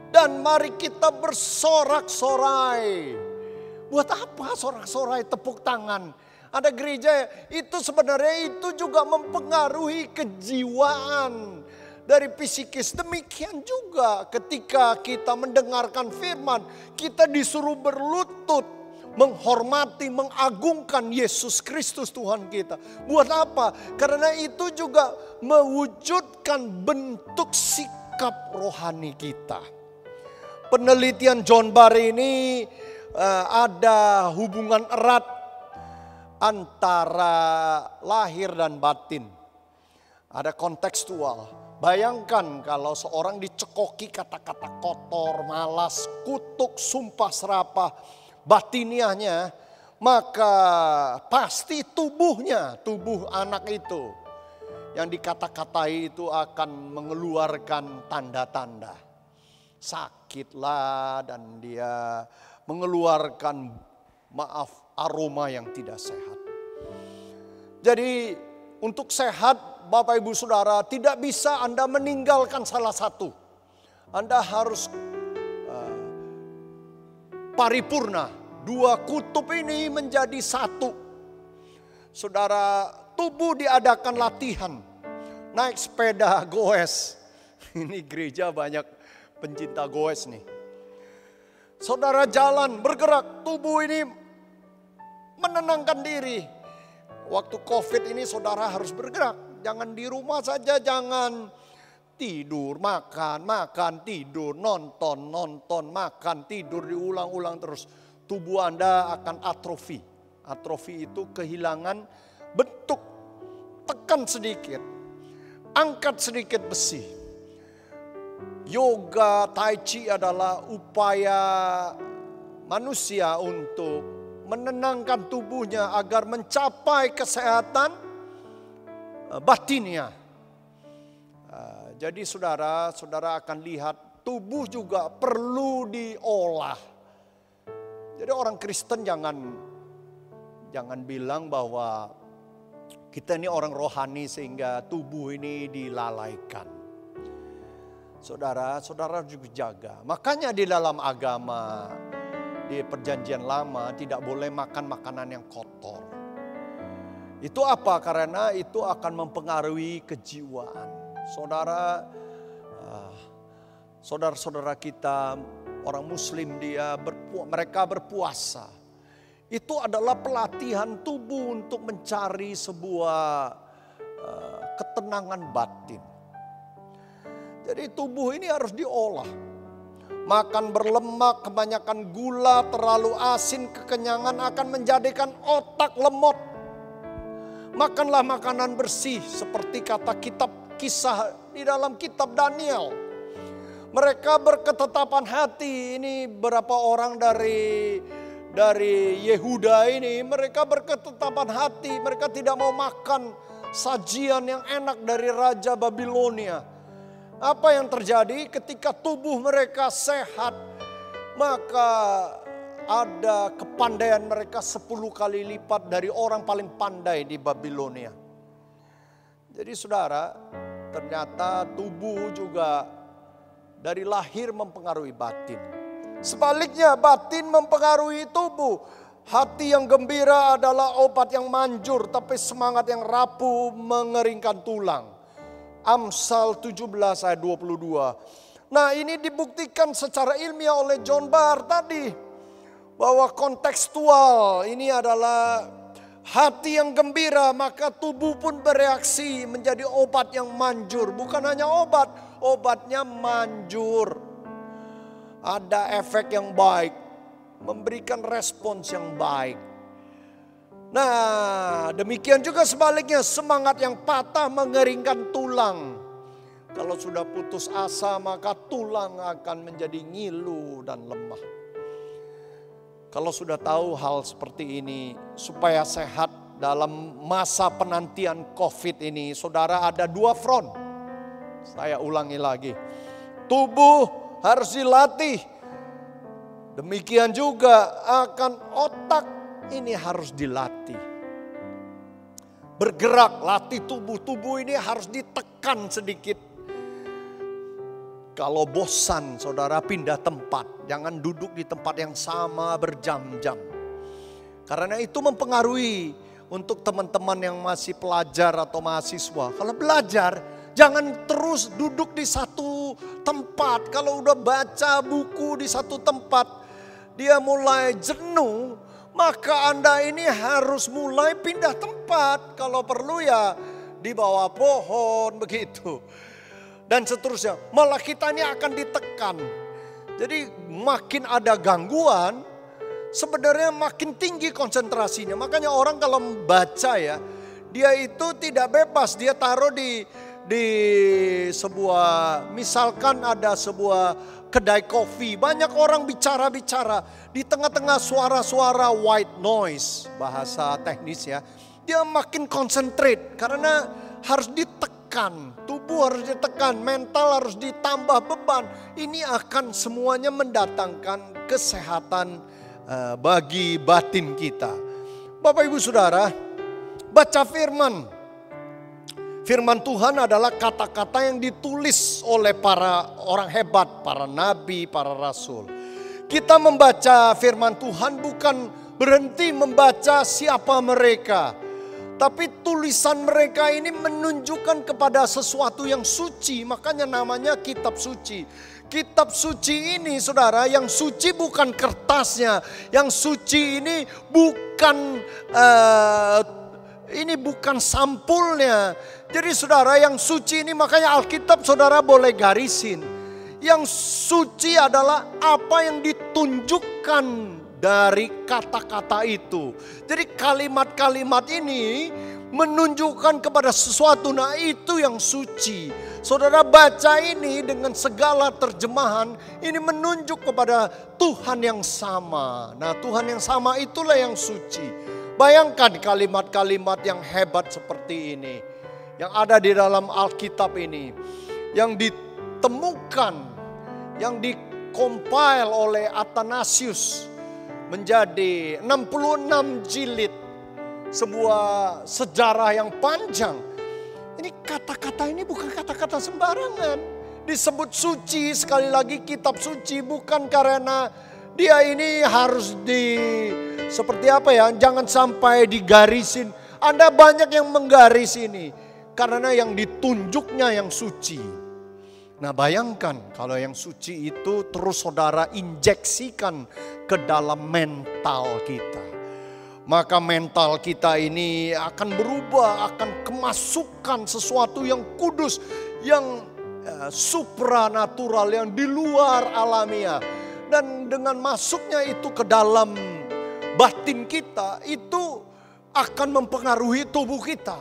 dan mari kita bersorak-sorai. Buat apa sorak-sorai, tepuk tangan? Ada gereja itu sebenarnya itu juga mempengaruhi kejiwaan dari psikis. Demikian juga ketika kita mendengarkan firman, kita disuruh berlutut, menghormati, mengagungkan Yesus Kristus Tuhan kita. Buat apa? Karena itu juga mewujudkan bentuk sikap rohani kita. Penelitian John Barr ini ada hubungan erat antara lahir dan batin. Ada kontekstual. Bayangkan kalau seorang dicekoki kata-kata kotor, malas, kutuk, sumpah serapah, batiniahnya, maka pasti tubuhnya, tubuh anak itu yang dikata-katai itu akan mengeluarkan tanda-tanda. Sakitlah dan dia mengeluarkan aroma yang tidak sehat. Jadi untuk sehat Bapak Ibu Saudara tidak bisa Anda meninggalkan salah satu. Anda harus paripurna. 2 kutub ini menjadi satu. Saudara, tubuh diadakan latihan. Naik sepeda goes. Ini gereja banyak pencinta goes nih. Saudara jalan, bergerak, tubuh ini menenangkan diri. Waktu COVID ini saudara harus bergerak. Jangan di rumah saja, jangan tidur, makan, tidur, nonton, makan, tidur, diulang-ulang terus. Tubuh Anda akan atrofi. Atrofi itu kehilangan bentuk. Tekan sedikit, angkat sedikit besi. yoga, tai chi adalah upaya manusia untuk menenangkan tubuhnya agar mencapai kesehatan batinnya. Jadi saudara akan lihat tubuh juga perlu diolah. Jadi orang Kristen jangan bilang bahwa kita ini orang rohani sehingga tubuh ini dilalaikan. Saudara juga jaga. Makanya di dalam agama, di perjanjian lama tidak boleh makan makanan yang kotor. Itu apa? Karena itu akan mempengaruhi kejiwaan. Saudara-saudara kita, orang Muslim mereka berpuasa. Itu adalah pelatihan tubuh untuk mencari sebuah ketenangan batin. Jadi tubuh ini harus diolah. Makan berlemak, kebanyakan gula, terlalu asin, kekenyangan akan menjadikan otak lemot. Makanlah makanan bersih seperti kata kisah di dalam kitab Daniel. Mereka berketetapan hati. Ini berapa orang dari Yehuda ini, mereka berketetapan hati. Mereka tidak mau makan sajian yang enak dari Raja Babilonia. Apa yang terjadi ketika tubuh mereka sehat, maka ada kepandaian mereka 10 kali lipat dari orang paling pandai di Babilonia. Jadi saudara, ternyata tubuh juga dari lahir mempengaruhi batin. Sebaliknya batin mempengaruhi tubuh. Hati yang gembira adalah obat yang manjur, tapi semangat yang rapuh mengeringkan tulang. Amsal 17 ayat 22. Nah, ini dibuktikan secara ilmiah oleh John Barr tadi. Bahwa kontekstual ini adalah hati yang gembira, maka tubuh pun bereaksi menjadi obat yang manjur. Bukan hanya obatnya manjur. Ada efek yang baik, memberikan respons yang baik. Nah, demikian juga sebaliknya, semangat yang patah mengeringkan tulang. Kalau sudah putus asa, maka tulang akan menjadi ngilu dan lemah. Kalau sudah tahu hal seperti ini, supaya sehat dalam masa penantian COVID ini, saudara, ada 2 front. Saya ulangi lagi. Tubuh harus dilatih. Demikian juga akan otak ini harus dilatih. Bergerak, latih tubuh. Tubuh ini harus ditekan sedikit. Kalau bosan, saudara pindah tempat. Jangan duduk di tempat yang sama berjam-jam. Karena itu mempengaruhi untuk teman-teman yang masih pelajar atau mahasiswa. Kalau belajar, jangan terus duduk di satu tempat. Kalau udah baca buku di satu tempat, dia mulai jenuh, maka Anda ini harus mulai pindah tempat. Kalau perlu ya di bawah pohon begitu. Dan seterusnya. Malah kita ini akan ditekan. Jadi makin ada gangguan, sebenarnya makin tinggi konsentrasinya. Makanya orang kalau membaca ya, dia itu tidak bebas. Dia taruh di sebuah, misalkan ada sebuah kedai kopi, banyak orang bicara-bicara, di tengah-tengah suara-suara white noise, bahasa teknis ya, dia makin konsentrate karena harus ditekan, tubuh harus ditekan, mental harus ditambah beban. Ini akan semuanya mendatangkan kesehatan bagi batin kita. Bapak Ibu Saudara, baca firman. Firman Tuhan adalah kata-kata yang ditulis oleh para orang hebat, para nabi, para rasul. Kita membaca firman Tuhan bukan berhenti membaca siapa mereka. Tapi tulisan mereka ini menunjukkan kepada sesuatu yang suci. Makanya namanya kitab suci. Kitab suci ini saudara, yang suci bukan kertasnya. Yang suci ini bukan sampulnya. Jadi saudara, yang suci ini makanya Alkitab saudara boleh garisin. Yang suci adalah apa yang ditunjukkan dari kata-kata itu. Jadi kalimat-kalimat ini menunjukkan kepada sesuatu. Nah, itu yang suci. Saudara baca ini dengan segala terjemahan, ini menunjuk kepada Tuhan yang sama. Nah, Tuhan yang sama itulah yang suci. Bayangkan kalimat-kalimat yang hebat seperti ini, yang ada di dalam Alkitab ini, yang ditemukan, yang dikompil oleh Athanasius menjadi 66 jilid. Sebuah sejarah yang panjang. Ini kata-kata ini bukan kata-kata sembarangan. Disebut suci, sekali lagi kitab suci, bukan karena dia ini harus seperti apa ya, jangan sampai digarisin. Anda banyak yang menggaris ini karena yang ditunjuknya yang suci. Nah, bayangkan kalau yang suci itu terus saudara injeksikan ke dalam mental kita. Maka mental kita ini akan berubah, akan kemasukan sesuatu yang kudus, yang supranatural, yang di luar alamiah. Dan dengan masuknya itu ke dalam batin kita, itu akan mempengaruhi tubuh kita.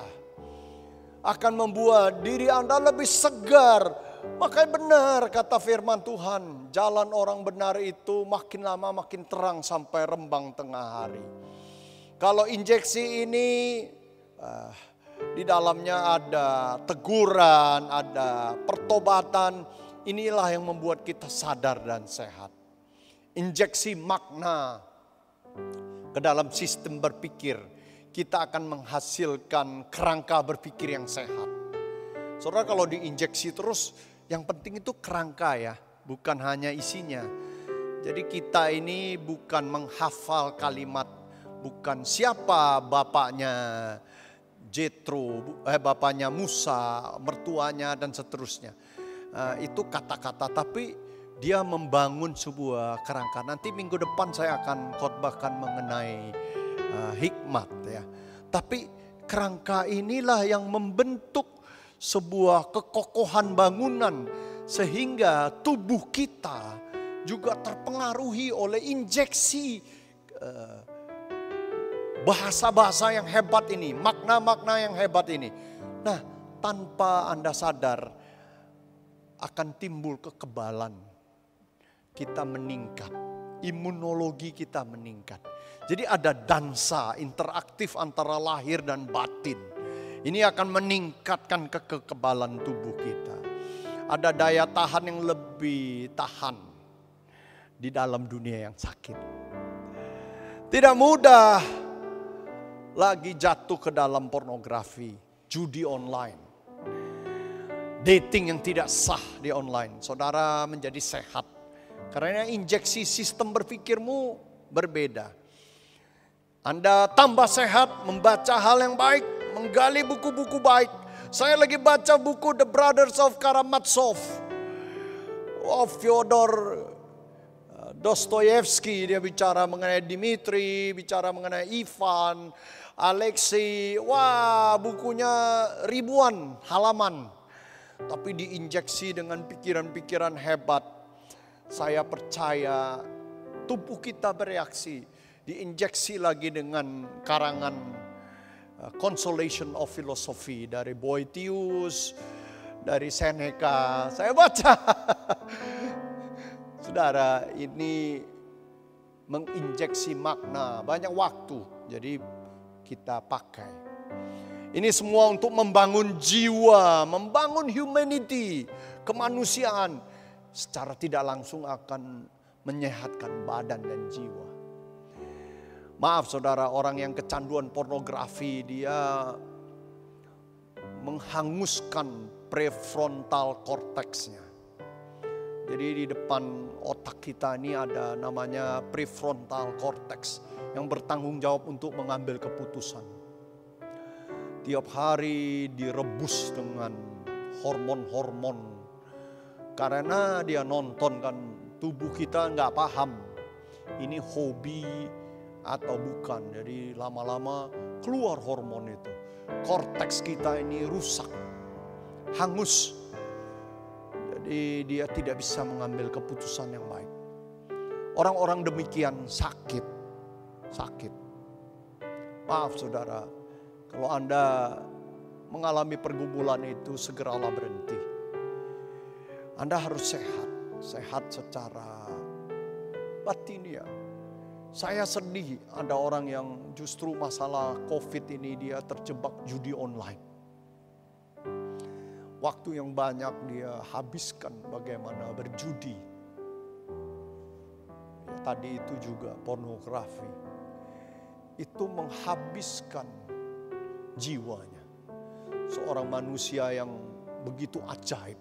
Akan membuat diri Anda lebih segar. Makanya benar kata firman Tuhan, jalan orang benar itu makin lama makin terang sampai rembang tengah hari. Kalau injeksi ini di dalamnya ada teguran, ada pertobatan, inilah yang membuat kita sadar dan sehat. Injeksi makna ke dalam sistem berpikir, kita akan menghasilkan kerangka berpikir yang sehat. Saudara, kalau diinjeksi terus, yang penting itu kerangka ya, bukan hanya isinya. Jadi kita ini bukan menghafal kalimat, bukan siapa bapaknya Jethro, bapaknya Musa, mertuanya dan seterusnya. Itu kata-kata, tapi dia membangun sebuah kerangka. Nanti minggu depan saya akan khotbahkan mengenai hikmat ya. Tapi kerangka inilah yang membentuk sebuah kekokohan bangunan sehingga tubuh kita juga terpengaruhi oleh injeksi bahasa-bahasa yang hebat ini, makna-makna yang hebat ini. Nah, tanpa Anda sadar akan timbul kekebalan. Kita meningkat, imunologi kita meningkat. Jadi ada dansa interaktif antara lahir dan batin. Ini akan meningkatkan kekebalan tubuh kita. Ada daya tahan yang lebih tahan di dalam dunia yang sakit. Tidak mudah lagi jatuh ke dalam pornografi, judi online, dating yang tidak sah di online. Saudara menjadi sehat karena injeksi sistem berpikirmu berbeda. Anda tambah sehat, membaca hal yang baik, menggali buku-buku baik. Saya lagi baca buku The Brothers of Karamazov, Fyodor Dostoyevsky. Dia bicara mengenai Dimitri, bicara mengenai Ivan, Alexei. Wah, bukunya ribuan halaman. Tapi diinjeksi dengan pikiran-pikiran hebat. Saya percaya tubuh kita bereaksi. Diinjeksi lagi dengan karangan Consolation of Philosophy dari Boethius, dari Seneca. Saya baca. Saudara, ini menginjeksi makna, banyak waktu. Jadi kita pakai. Ini semua untuk membangun jiwa, membangun humanity, kemanusiaan. Secara tidak langsung akan menyehatkan badan dan jiwa. Maaf saudara, orang yang kecanduan pornografi, dia menghanguskan prefrontal cortexnya. Jadi di depan otak kita ini ada namanya prefrontal cortex yang bertanggung jawab untuk mengambil keputusan. Tiap hari direbus dengan hormon-hormon. Karena dia nonton kan, tubuh kita nggak paham ini hobi atau bukan. Jadi lama-lama keluar hormon itu. Korteks kita ini rusak, hangus. Jadi dia tidak bisa mengambil keputusan yang baik. Orang-orang demikian sakit. Maaf saudara, Kalau Anda mengalami pergumulan itu, segeralah berhenti. Anda harus sehat secara batinia. Saya sedih ada orang yang justru masalah COVID ini dia terjebak judi online. Waktu yang banyak dia habiskan bagaimana berjudi. Ya, tadi itu juga pornografi. Itu menghabiskan jiwanya. Seorang manusia yang begitu ajaib.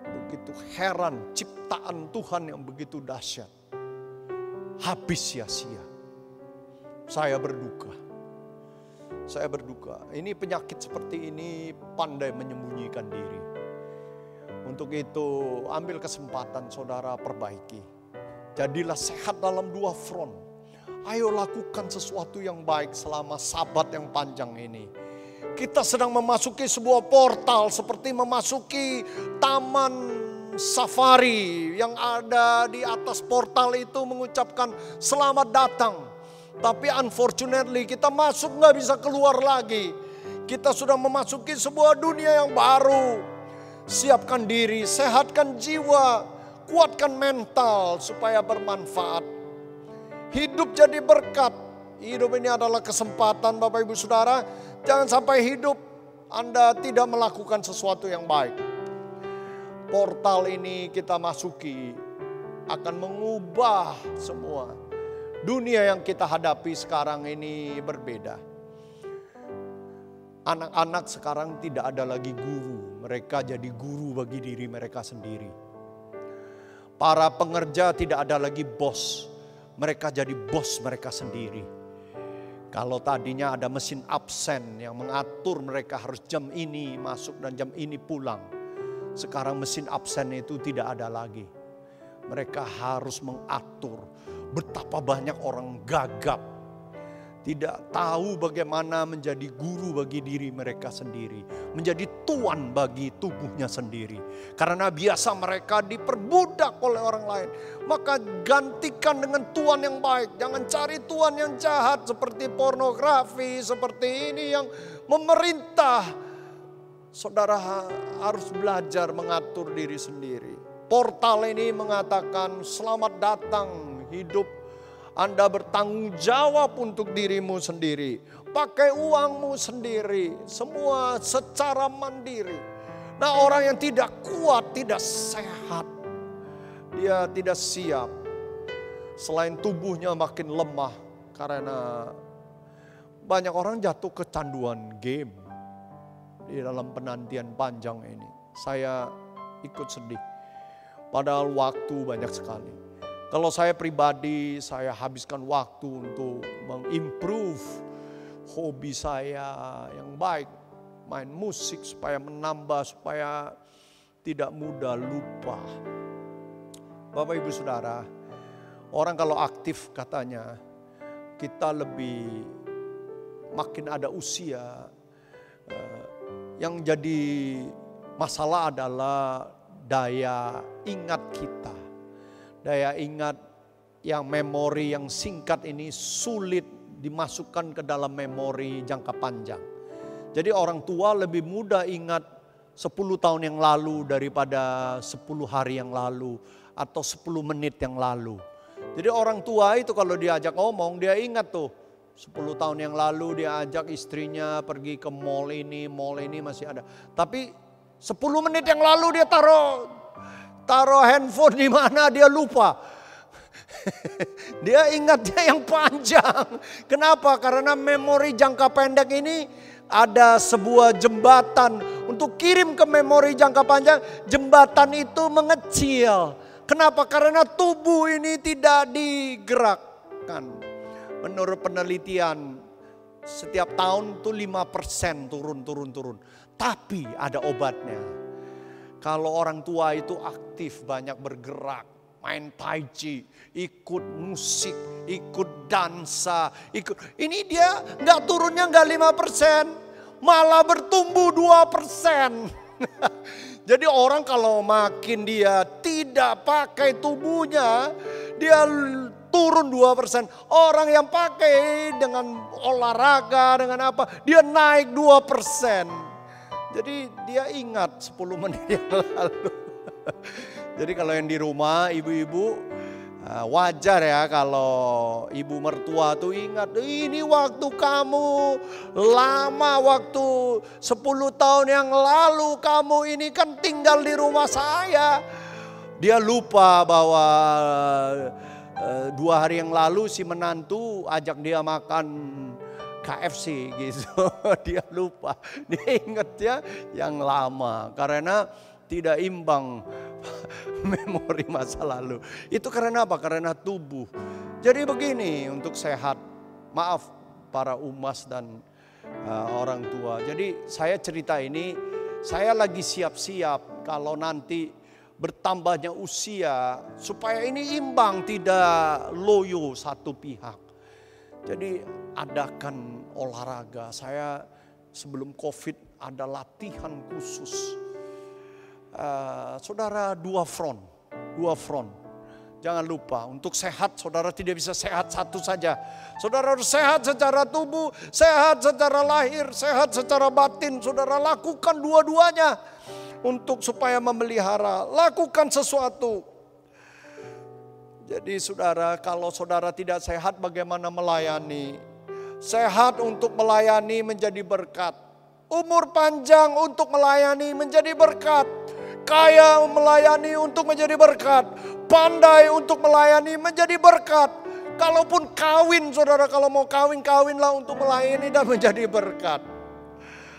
Begitu heran, ciptaan Tuhan yang begitu dahsyat. Habis sia-sia. Saya berduka. Ini penyakit seperti ini pandai menyembunyikan diri. Untuk itu ambil kesempatan saudara perbaiki. Jadilah sehat dalam 2 front. Ayo lakukan sesuatu yang baik selama sabat yang panjang ini. Kita sedang memasuki sebuah portal seperti memasuki taman safari yang ada di atas portal itu mengucapkan selamat datang. Tapi unfortunately kita masuk gak bisa keluar lagi. Kita sudah memasuki sebuah dunia yang baru. Siapkan diri, sehatkan jiwa, kuatkan mental supaya bermanfaat. Hidup jadi berkat. Hidup ini adalah kesempatan Bapak Ibu Saudara. Jangan sampai hidup Anda tidak melakukan sesuatu yang baik. Portal ini kita masuki akan mengubah semua. Dunia yang kita hadapi sekarang ini berbeda. Anak-anak sekarang tidak ada lagi guru. Mereka jadi guru bagi diri mereka sendiri. Para pengerja tidak ada lagi bos. Mereka jadi bos mereka sendiri. Kalau tadinya ada mesin absen yang mengatur mereka harus jam ini masuk dan jam ini pulang. Sekarang mesin absen itu tidak ada lagi. Mereka harus mengatur. Betapa banyak orang gagap. Tidak tahu bagaimana menjadi guru bagi diri mereka sendiri. Menjadi tuan bagi tubuhnya sendiri. Karena biasa mereka diperbudak oleh orang lain. Maka gantikan dengan tuan yang baik. Jangan cari tuan yang jahat seperti pornografi. Seperti ini yang memerintah. Saudara harus belajar mengatur diri sendiri. Portal ini mengatakan selamat datang hidup. Anda bertanggung jawab untuk dirimu sendiri. Pakai uangmu sendiri. Semua secara mandiri. Nah, orang yang tidak kuat, tidak sehat. Dia tidak siap. Selain tubuhnya makin lemah. Karena banyak orang jatuh kecanduan game. Di dalam penantian panjang ini. Saya ikut sedih. Padahal waktu banyak sekali. Kalau saya pribadi, saya habiskan waktu untuk mengimprove hobi saya yang baik. Main musik supaya menambah, supaya tidak mudah lupa. Bapak Ibu Saudara, orang kalau aktif katanya, kita lebih makin ada usia. Yang jadi masalah adalah daya ingat kita. Daya ingat yang memori yang singkat ini sulit dimasukkan ke dalam memori jangka panjang. Jadi orang tua lebih mudah ingat 10 tahun yang lalu daripada 10 hari yang lalu atau 10 menit yang lalu. Jadi orang tua itu kalau diajak ngomong dia ingat tuh 10 tahun yang lalu dia ajak istrinya pergi ke mall ini masih ada. Tapi 10 menit yang lalu dia taruh handphone di mana dia lupa. Dia ingatnya yang panjang. Kenapa? Karena memori jangka pendek ini ada sebuah jembatan untuk kirim ke memori jangka panjang. Jembatan itu mengecil. Kenapa? Karena tubuh ini tidak digerakkan. Menurut penelitian setiap tahun tuh 5% turun. Tapi ada obatnya. Kalau orang tua itu aktif, banyak bergerak, main tai chi, ikut musik, ikut dansa, ini dia nggak turunnya nggak 5%, malah bertumbuh 2%. Jadi orang kalau makin dia tidak pakai tubuhnya, dia turun 2%. Orang yang pakai dengan olahraga, dengan apa, dia naik 2%. Jadi dia ingat 10 menit yang lalu. Jadi kalau yang di rumah, ibu-ibu, wajar ya kalau ibu mertua tuh ingat, ini waktu kamu lama, waktu 10 tahun yang lalu kamu ini kan tinggal di rumah saya. Dia lupa bahwa 2 hari yang lalu si menantu ajak dia makan KFC gitu. Dia lupa, dia ingat ya yang lama karena tidak imbang memori masa lalu. Itu karena apa? Karena tubuh. Jadi begini untuk sehat. Maaf para umas dan orang tua. Jadi saya cerita ini, saya lagi siap-siap kalau nanti bertambahnya usia supaya ini imbang, tidak loyo satu pihak. Jadi adakan olahraga. Saya sebelum COVID ada latihan khusus. Saudara, dua front. Jangan lupa untuk sehat, saudara tidak bisa sehat satu saja. Saudara harus sehat secara tubuh, sehat secara lahir, sehat secara batin. Saudara lakukan dua-duanya untuk supaya memelihara. Lakukan sesuatu. Jadi saudara, kalau saudara tidak sehat bagaimana melayani? Sehat untuk melayani menjadi berkat. Umur panjang untuk melayani menjadi berkat. Kaya melayani untuk menjadi berkat. Pandai untuk melayani menjadi berkat. Kalaupun kawin, saudara, kalau mau kawinlah untuk melayani dan menjadi berkat.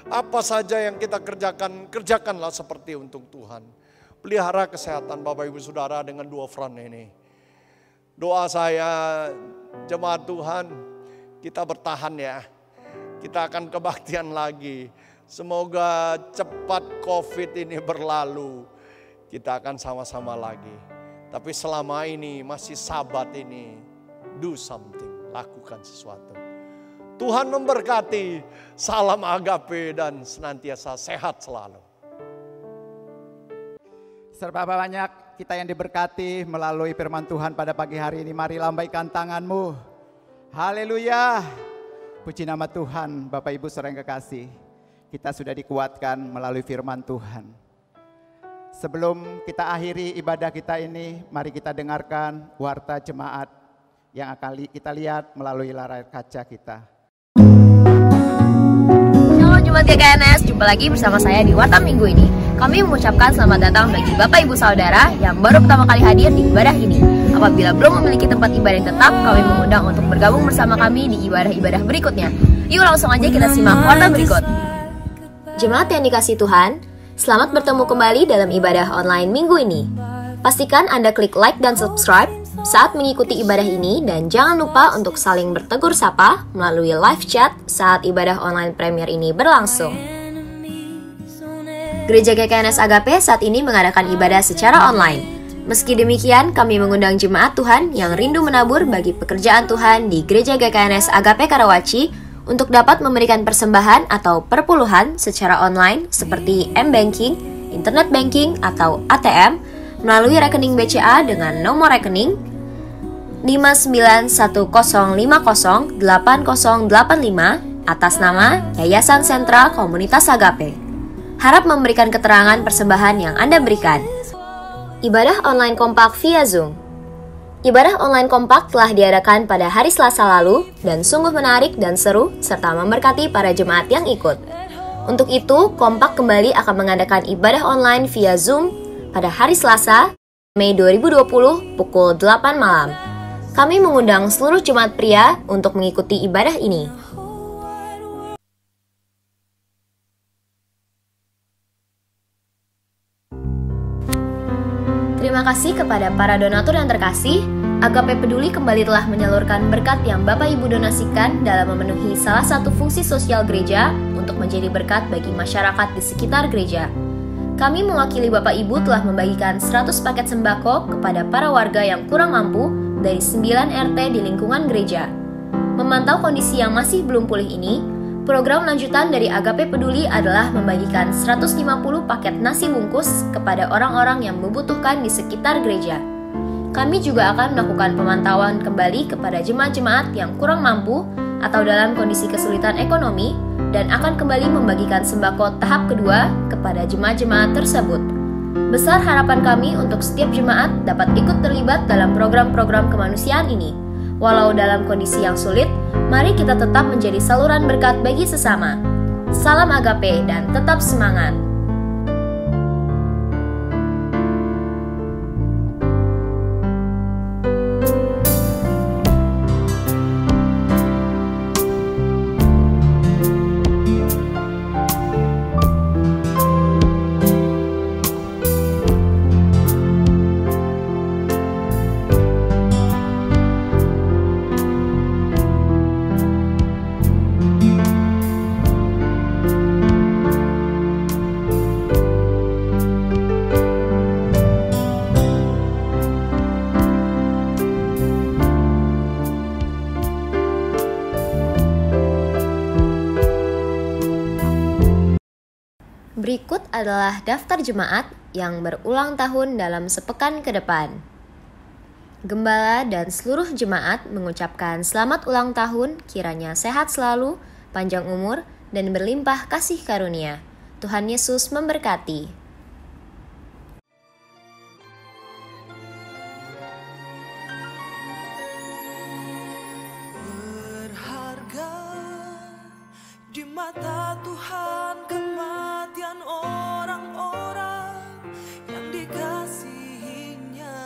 Apa saja yang kita kerjakan, kerjakanlah seperti untuk Tuhan. Pelihara kesehatan Bapak Ibu Saudara dengan dua front ini. Doa saya, jemaat Tuhan, kita bertahan ya. Kita akan kebaktian lagi. Semoga cepat COVID ini berlalu. Kita akan sama-sama lagi. Tapi selama ini masih Sabat ini, do something, lakukan sesuatu. Tuhan memberkati, salam agape dan senantiasa sehat selalu. Serba banyak kita yang diberkati melalui firman Tuhan pada pagi hari ini. Mari lambaikan tanganmu. Haleluya. Puji nama Tuhan, Bapak Ibu saudara yang kekasih. Kita sudah dikuatkan melalui firman Tuhan. Sebelum kita akhiri ibadah kita ini, mari kita dengarkan warta jemaat yang akan kita lihat melalui layar kaca kita. Halo Jemaat GKNS, jumpa lagi bersama saya di Warta Minggu ini. Kami mengucapkan selamat datang bagi Bapak Ibu Saudara yang baru pertama kali hadir di ibadah ini. Apabila belum memiliki tempat ibadah yang tetap, kami mengundang untuk bergabung bersama kami di ibadah-ibadah berikutnya. Yuk langsung aja kita simak warta berikut. Jemaat yang dikasihi Tuhan, selamat bertemu kembali dalam ibadah online minggu ini. Pastikan Anda klik like dan subscribe saat mengikuti ibadah ini dan jangan lupa untuk saling bertegur sapa melalui live chat saat ibadah online premier ini berlangsung. Gereja GKNS Agape saat ini mengadakan ibadah secara online. Meski demikian, kami mengundang jemaat Tuhan yang rindu menabur bagi pekerjaan Tuhan di Gereja GKNS Agape Karawaci untuk dapat memberikan persembahan atau perpuluhan secara online seperti M-Banking, Internet Banking, atau ATM melalui rekening BCA dengan nomor rekening 5910508085 atas nama Yayasan Sentral Komunitas Agape. Harap memberikan keterangan persembahan yang Anda berikan. Ibadah online kompak via Zoom. Ibadah online kompak telah diadakan pada hari Selasa lalu dan sungguh menarik dan seru serta memberkati para jemaat yang ikut. Untuk itu, kompak kembali akan mengadakan ibadah online via Zoom pada hari Selasa, Mei 2020 pukul 8 malam. Kami mengundang seluruh jemaat pria untuk mengikuti ibadah ini. Terima kasih kepada para donatur yang terkasih. Agape Peduli kembali telah menyalurkan berkat yang Bapak Ibu donasikan dalam memenuhi salah satu fungsi sosial gereja untuk menjadi berkat bagi masyarakat di sekitar gereja. Kami mewakili Bapak Ibu telah membagikan 100 paket sembako kepada para warga yang kurang mampu dari 9 RT di lingkungan gereja. Memantau kondisi yang masih belum pulih ini, program lanjutan dari Agape Peduli adalah membagikan 150 paket nasi bungkus kepada orang-orang yang membutuhkan di sekitar gereja. kami juga akan melakukan pemantauan kembali kepada jemaat-jemaat yang kurang mampu atau dalam kondisi kesulitan ekonomi dan akan kembali membagikan sembako tahap kedua kepada jemaat-jemaat tersebut. Besar harapan kami untuk setiap jemaat dapat ikut terlibat dalam program-program kemanusiaan ini. Walau dalam kondisi yang sulit, mari kita tetap menjadi saluran berkat bagi sesama. Salam Agape dan tetap semangat. Berikut adalah daftar jemaat yang berulang tahun dalam sepekan ke depan. Gembala dan seluruh jemaat mengucapkan selamat ulang tahun, kiranya sehat selalu, panjang umur, dan berlimpah kasih karunia. Tuhan Yesus memberkati. Berharga di mata Tuhan kematian orang-orang yang dikasihinya.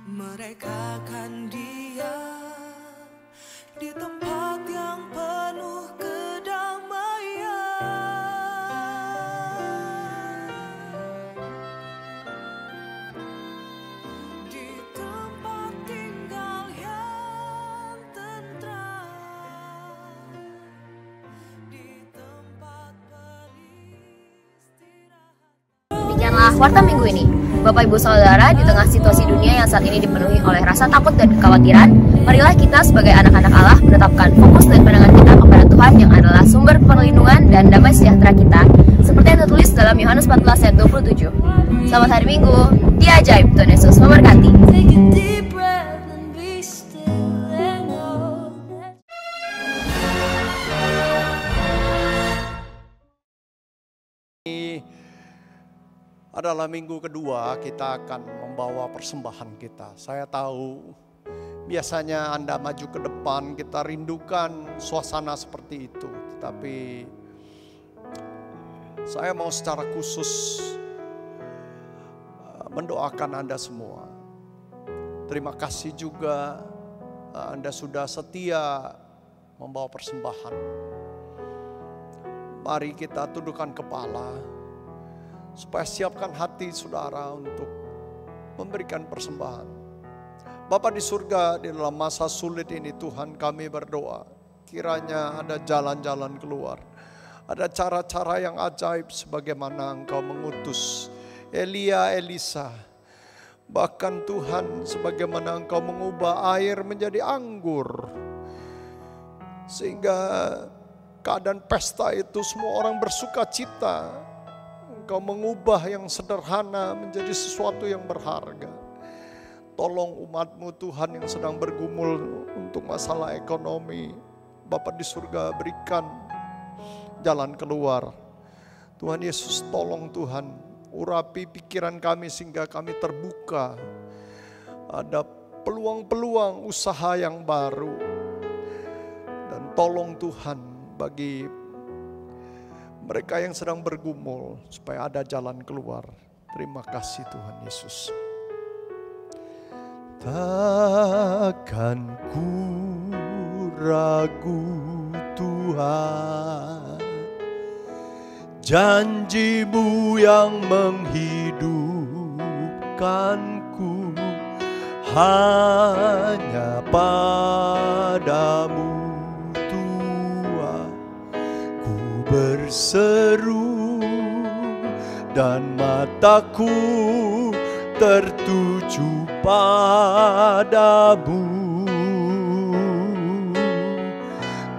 Mereka kan diam di tempat yang penuh kedamaian. Di tempat tinggal yang tentram. Di tempat beristirahat. Demikianlah Warta Minggu ini. Bapak Ibu Saudara, di tengah situasi dunia yang saat ini dipenuhi oleh rasa takut dan kekhawatiran, marilah kita sebagai anak-anak Allah menetapkan fokus dan pandangan kita kepada Tuhan yang adalah sumber perlindungan dan damai sejahtera kita, seperti yang tertulis dalam Yohanes 14 ayat 27. Selamat hari Minggu, dia ajaib, Tuhan Yesus memberkati. Take a deep breath and be still and know that Ini adalah minggu kedua kita akan membawa persembahan kita. Saya tahu biasanya Anda maju ke depan, kita rindukan suasana seperti itu. Tetapi saya mau secara khusus mendoakan Anda semua. Terima kasih juga Anda sudah setia membawa persembahan. Mari kita tundukkan kepala supaya siapkan hati saudara untuk memberikan persembahan. Bapa di surga, di dalam masa sulit ini Tuhan kami berdoa, kiranya ada jalan-jalan keluar, ada cara-cara yang ajaib sebagaimana Engkau mengutus Elia, Elisa. Bahkan Tuhan sebagaimana Engkau mengubah air menjadi anggur, sehingga keadaan pesta itu semua orang bersuka cita. Engkau mengubah yang sederhana menjadi sesuatu yang berharga. Tolong umat-Mu Tuhan yang sedang bergumul untuk masalah ekonomi. Bapa di surga, berikan jalan keluar. Tuhan Yesus, tolong Tuhan, urapi pikiran kami sehingga kami terbuka. Ada peluang-peluang usaha yang baru. Dan tolong Tuhan bagi mereka yang sedang bergumul supaya ada jalan keluar. Terima kasih Tuhan Yesus. Takkan ku ragu Tuhan, janji-Mu yang menghidupkanku, hanya padamu berseru dan mataku tertuju padamu.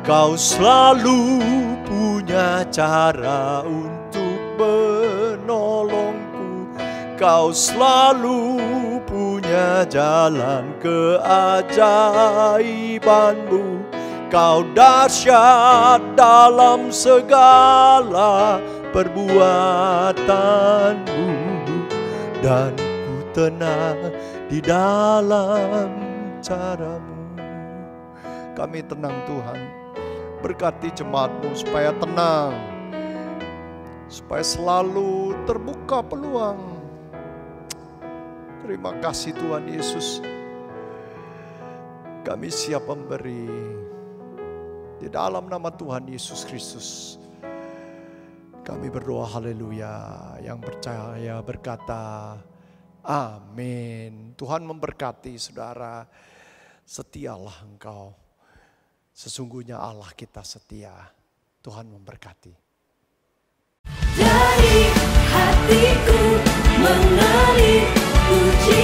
Kau selalu punya cara untuk menolongku, Kau selalu punya jalan keajaibanmu. Kau dahsyat dalam segala perbuatanmu, dan ku tenang di dalam caramu. Kami tenang Tuhan, berkati jemaat-Mu supaya tenang, supaya selalu terbuka peluang. Terima kasih Tuhan Yesus, kami siap memberi. Di dalam nama Tuhan Yesus Kristus kami berdoa haleluya. Yang percaya berkata amin. Tuhan memberkati saudara. Setialah engkau, sesungguhnya Allah kita setia. Tuhan memberkati. Dari hatiku mengalir pujian.